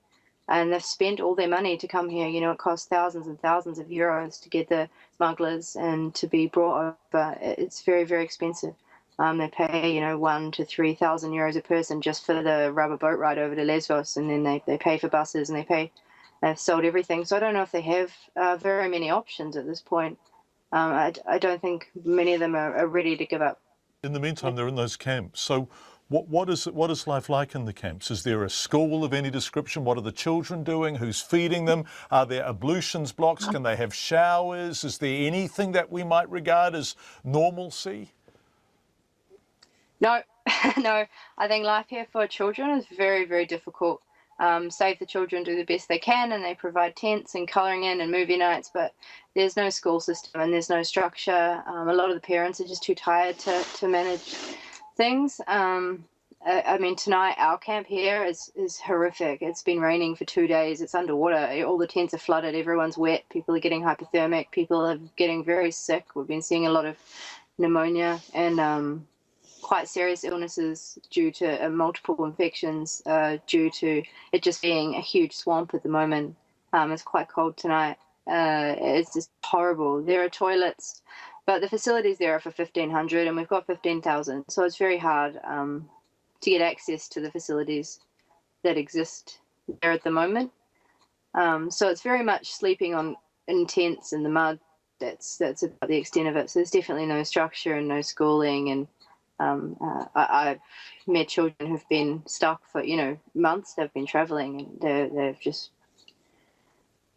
Speaker 8: and they've spent all their money to come here. You know, it costs thousands and thousands of euros to get the smugglers and to be brought over. It's very, very expensive. They pay, 1,000 to 3,000 euros a person just for the rubber boat ride over to Lesbos, and then they pay for buses, and they've sold everything. So I don't know if they have very many options at this point. I don't think many of them are ready to give up.
Speaker 5: In the meantime, they're in those camps. So What is life like in the camps? Is there a school of any description? What are the children doing? Who's feeding them? Are there ablutions blocks? Can they have showers? Is there anything that we might regard as normalcy?
Speaker 8: No, no. I think life here for children is very, very difficult. Save the Children do the best they can, and they provide tents and colouring in and movie nights, but there's no school system and there's no structure. A lot of the parents are just too tired to manage things. I mean, tonight our camp here is horrific. It's been raining for 2 days. It's underwater. All the tents are flooded. Everyone's wet. People are getting hypothermic. People are getting very sick. We've been seeing a lot of pneumonia and quite serious illnesses due to multiple infections due to it just being a huge swamp at the moment. It's quite cold tonight. It's just horrible. There are toilets, but the facilities there are for 1,500 and we've got 15,000. So it's very hard to get access to the facilities that exist there at the moment. So it's very much sleeping in tents in the mud. That's about the extent of it. So there's definitely no structure and no schooling, and I've met children who've been stuck for months. They've been travelling and they're just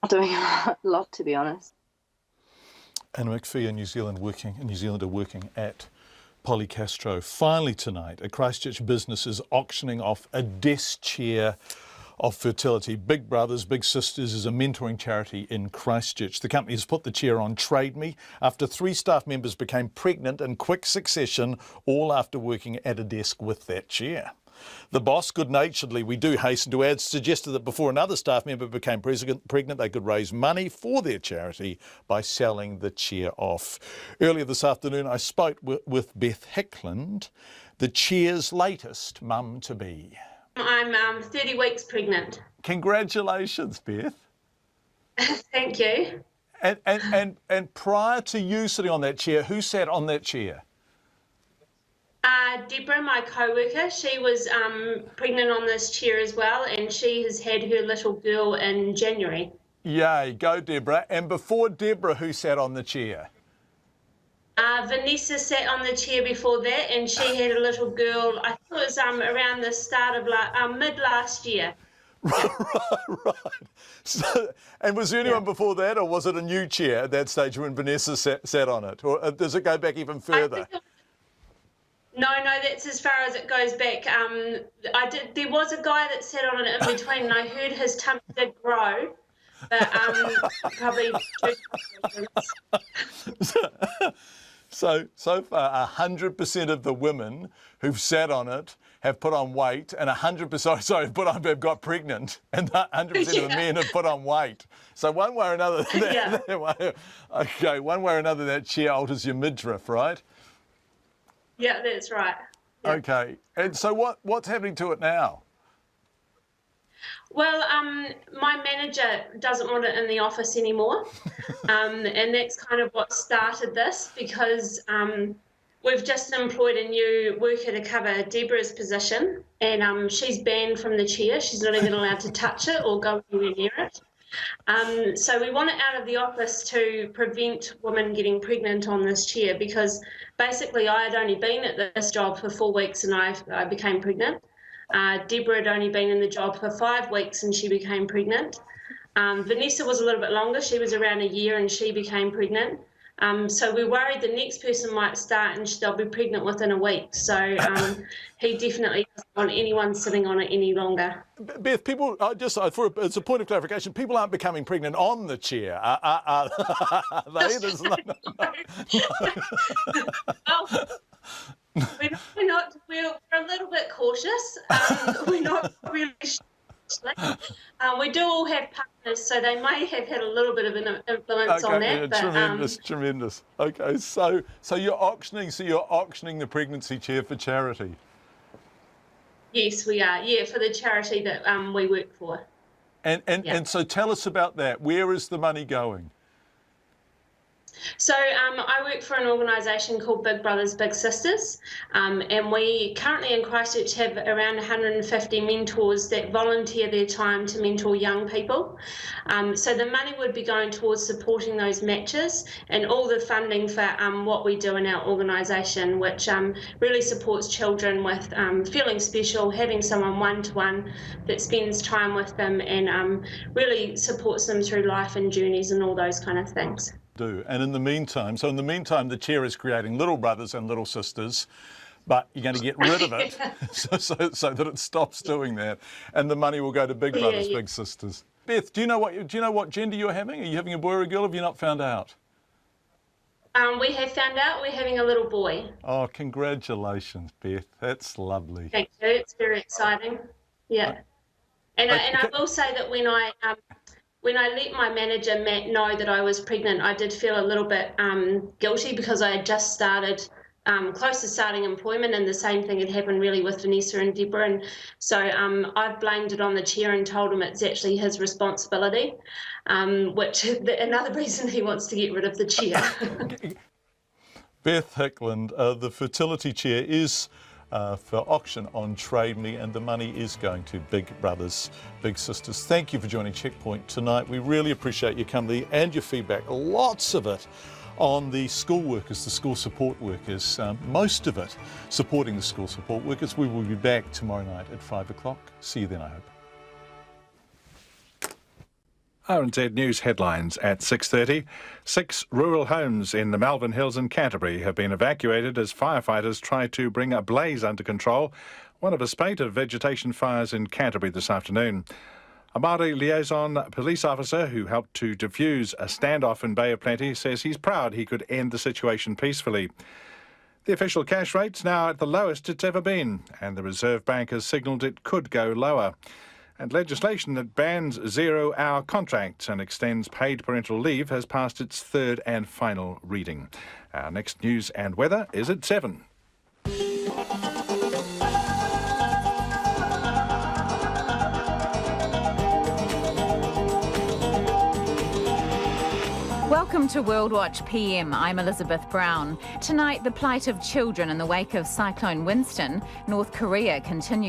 Speaker 8: not doing a lot, to be honest.
Speaker 5: Anna McPhee, New Zealander working at Polycastro. Finally tonight, a Christchurch business is auctioning off a desk chair of fertility. Big Brothers Big Sisters is a mentoring charity in Christchurch. The company has put the chair on Trade Me after 3 staff members became pregnant in quick succession, all after working at a desk with that chair. The boss, good-naturedly, we do hasten to add, suggested that before another staff member became pregnant, they could raise money for their charity by selling the chair off. Earlier this afternoon, I spoke with Beth Hickland, the chair's latest mum-to-be.
Speaker 11: I'm 30 weeks pregnant.
Speaker 5: Congratulations, Beth.
Speaker 11: Thank you.
Speaker 5: And prior to you sitting on that chair, who sat on that chair?
Speaker 11: Deborah, my co-worker, she was pregnant on this chair as well, and she has had her little girl in January.
Speaker 5: Yay, go Deborah. And before Deborah, who sat on the chair?
Speaker 11: Vanessa sat on the chair before that, and she had a little girl, I think it was around the start of mid last year.
Speaker 5: Right. So, and was there anyone before that, or was it a new chair at that stage when Vanessa sat on it? Or does it go back even further?
Speaker 11: No, that's as far as it goes back. There was a guy that sat on it in between, and I heard his tummy did grow, but probably 2
Speaker 5: So far, 100% of the women who've sat on it have put on weight, and 100% have got pregnant, and 100% of the men have put on weight. So one way or another, one way or another, that chair alters your midriff, right?
Speaker 11: Yeah, that's right. Yeah.
Speaker 5: Okay, and so what's happening to it now?
Speaker 11: Well, my manager doesn't want it in the office anymore, and that's kind of what started this, because we've just employed a new worker to cover Deborah's position, and she's banned from the chair. She's not even allowed to touch it or go anywhere near it. So we want it out of the office to prevent women getting pregnant on this chair, because basically I had only been at this job for 4 weeks and I became pregnant. Deborah had only been in the job for 5 weeks and she became pregnant. Vanessa was a little bit longer. She was around a year and she became pregnant. So we're worried the next person might start and they'll be pregnant within a week. So he definitely doesn't want anyone sitting on it any longer.
Speaker 5: Beth, people, as a point of clarification, people aren't becoming pregnant on the chair, are they?
Speaker 11: We're a little bit cautious. We're not really sure. We do all have partners, so they may have had a little bit of an influence on that.
Speaker 5: Yeah, tremendous. Okay, so you're auctioning the pregnancy chair for charity.
Speaker 11: Yes, we are. Yeah, for the charity that we work for.
Speaker 5: And so tell us about that. Where is the money going?
Speaker 11: So I work for an organisation called Big Brothers Big Sisters, and we currently in Christchurch have around 150 mentors that volunteer their time to mentor young people. So the money would be going towards supporting those matches and all the funding for what we do in our organisation, which really supports children with feeling special, having someone one-to-one that spends time with them and really supports them through life and journeys and all those kind of things.
Speaker 5: And in the meantime, the chair is creating little brothers and little sisters, but you're going to get rid of it so that it stops doing that, and the money will go to Big Brothers, Big Sisters. Beth, do you know what gender you're having? Are you having a boy or a girl? Have you not found out?
Speaker 11: We have found out we're having a little boy.
Speaker 5: Oh, congratulations, Beth. That's lovely.
Speaker 11: Thank you. It's very exciting. Yeah. And I will say that when I let my manager, Matt, know that I was pregnant, I did feel a little bit guilty because I had just started, close to starting employment, and the same thing had happened really with Vanessa and Deborah. And so I've blamed it on the chair and told him it's actually his responsibility, which another reason he wants to get rid of the chair.
Speaker 5: Beth Hickland, the fertility chair is for auction on Trade Me, and the money is going to Big Brothers, Big Sisters. Thank you for joining Checkpoint tonight. We really appreciate your company and your feedback, lots of it on the school workers, the school support workers, most of it supporting the school support workers. We will be back tomorrow night at 5 o'clock. See you then, I hope.
Speaker 27: RNZ News headlines at 6:30. 6 rural homes in the Malvern Hills and Canterbury have been evacuated as firefighters try to bring a blaze under control, one of a spate of vegetation fires in Canterbury this afternoon. A Māori liaison police officer who helped to defuse a standoff in Bay of Plenty says he's proud he could end the situation peacefully. The official cash rate's now at the lowest it's ever been, and the Reserve Bank has signalled it could go lower. And legislation that bans 0-hour contracts and extends paid parental leave has passed its third and final reading. Our next news and weather is at 7.
Speaker 12: Welcome to World Watch PM. I'm Elizabeth Brown. Tonight, the plight of children in the wake of Cyclone Winston. North Korea continues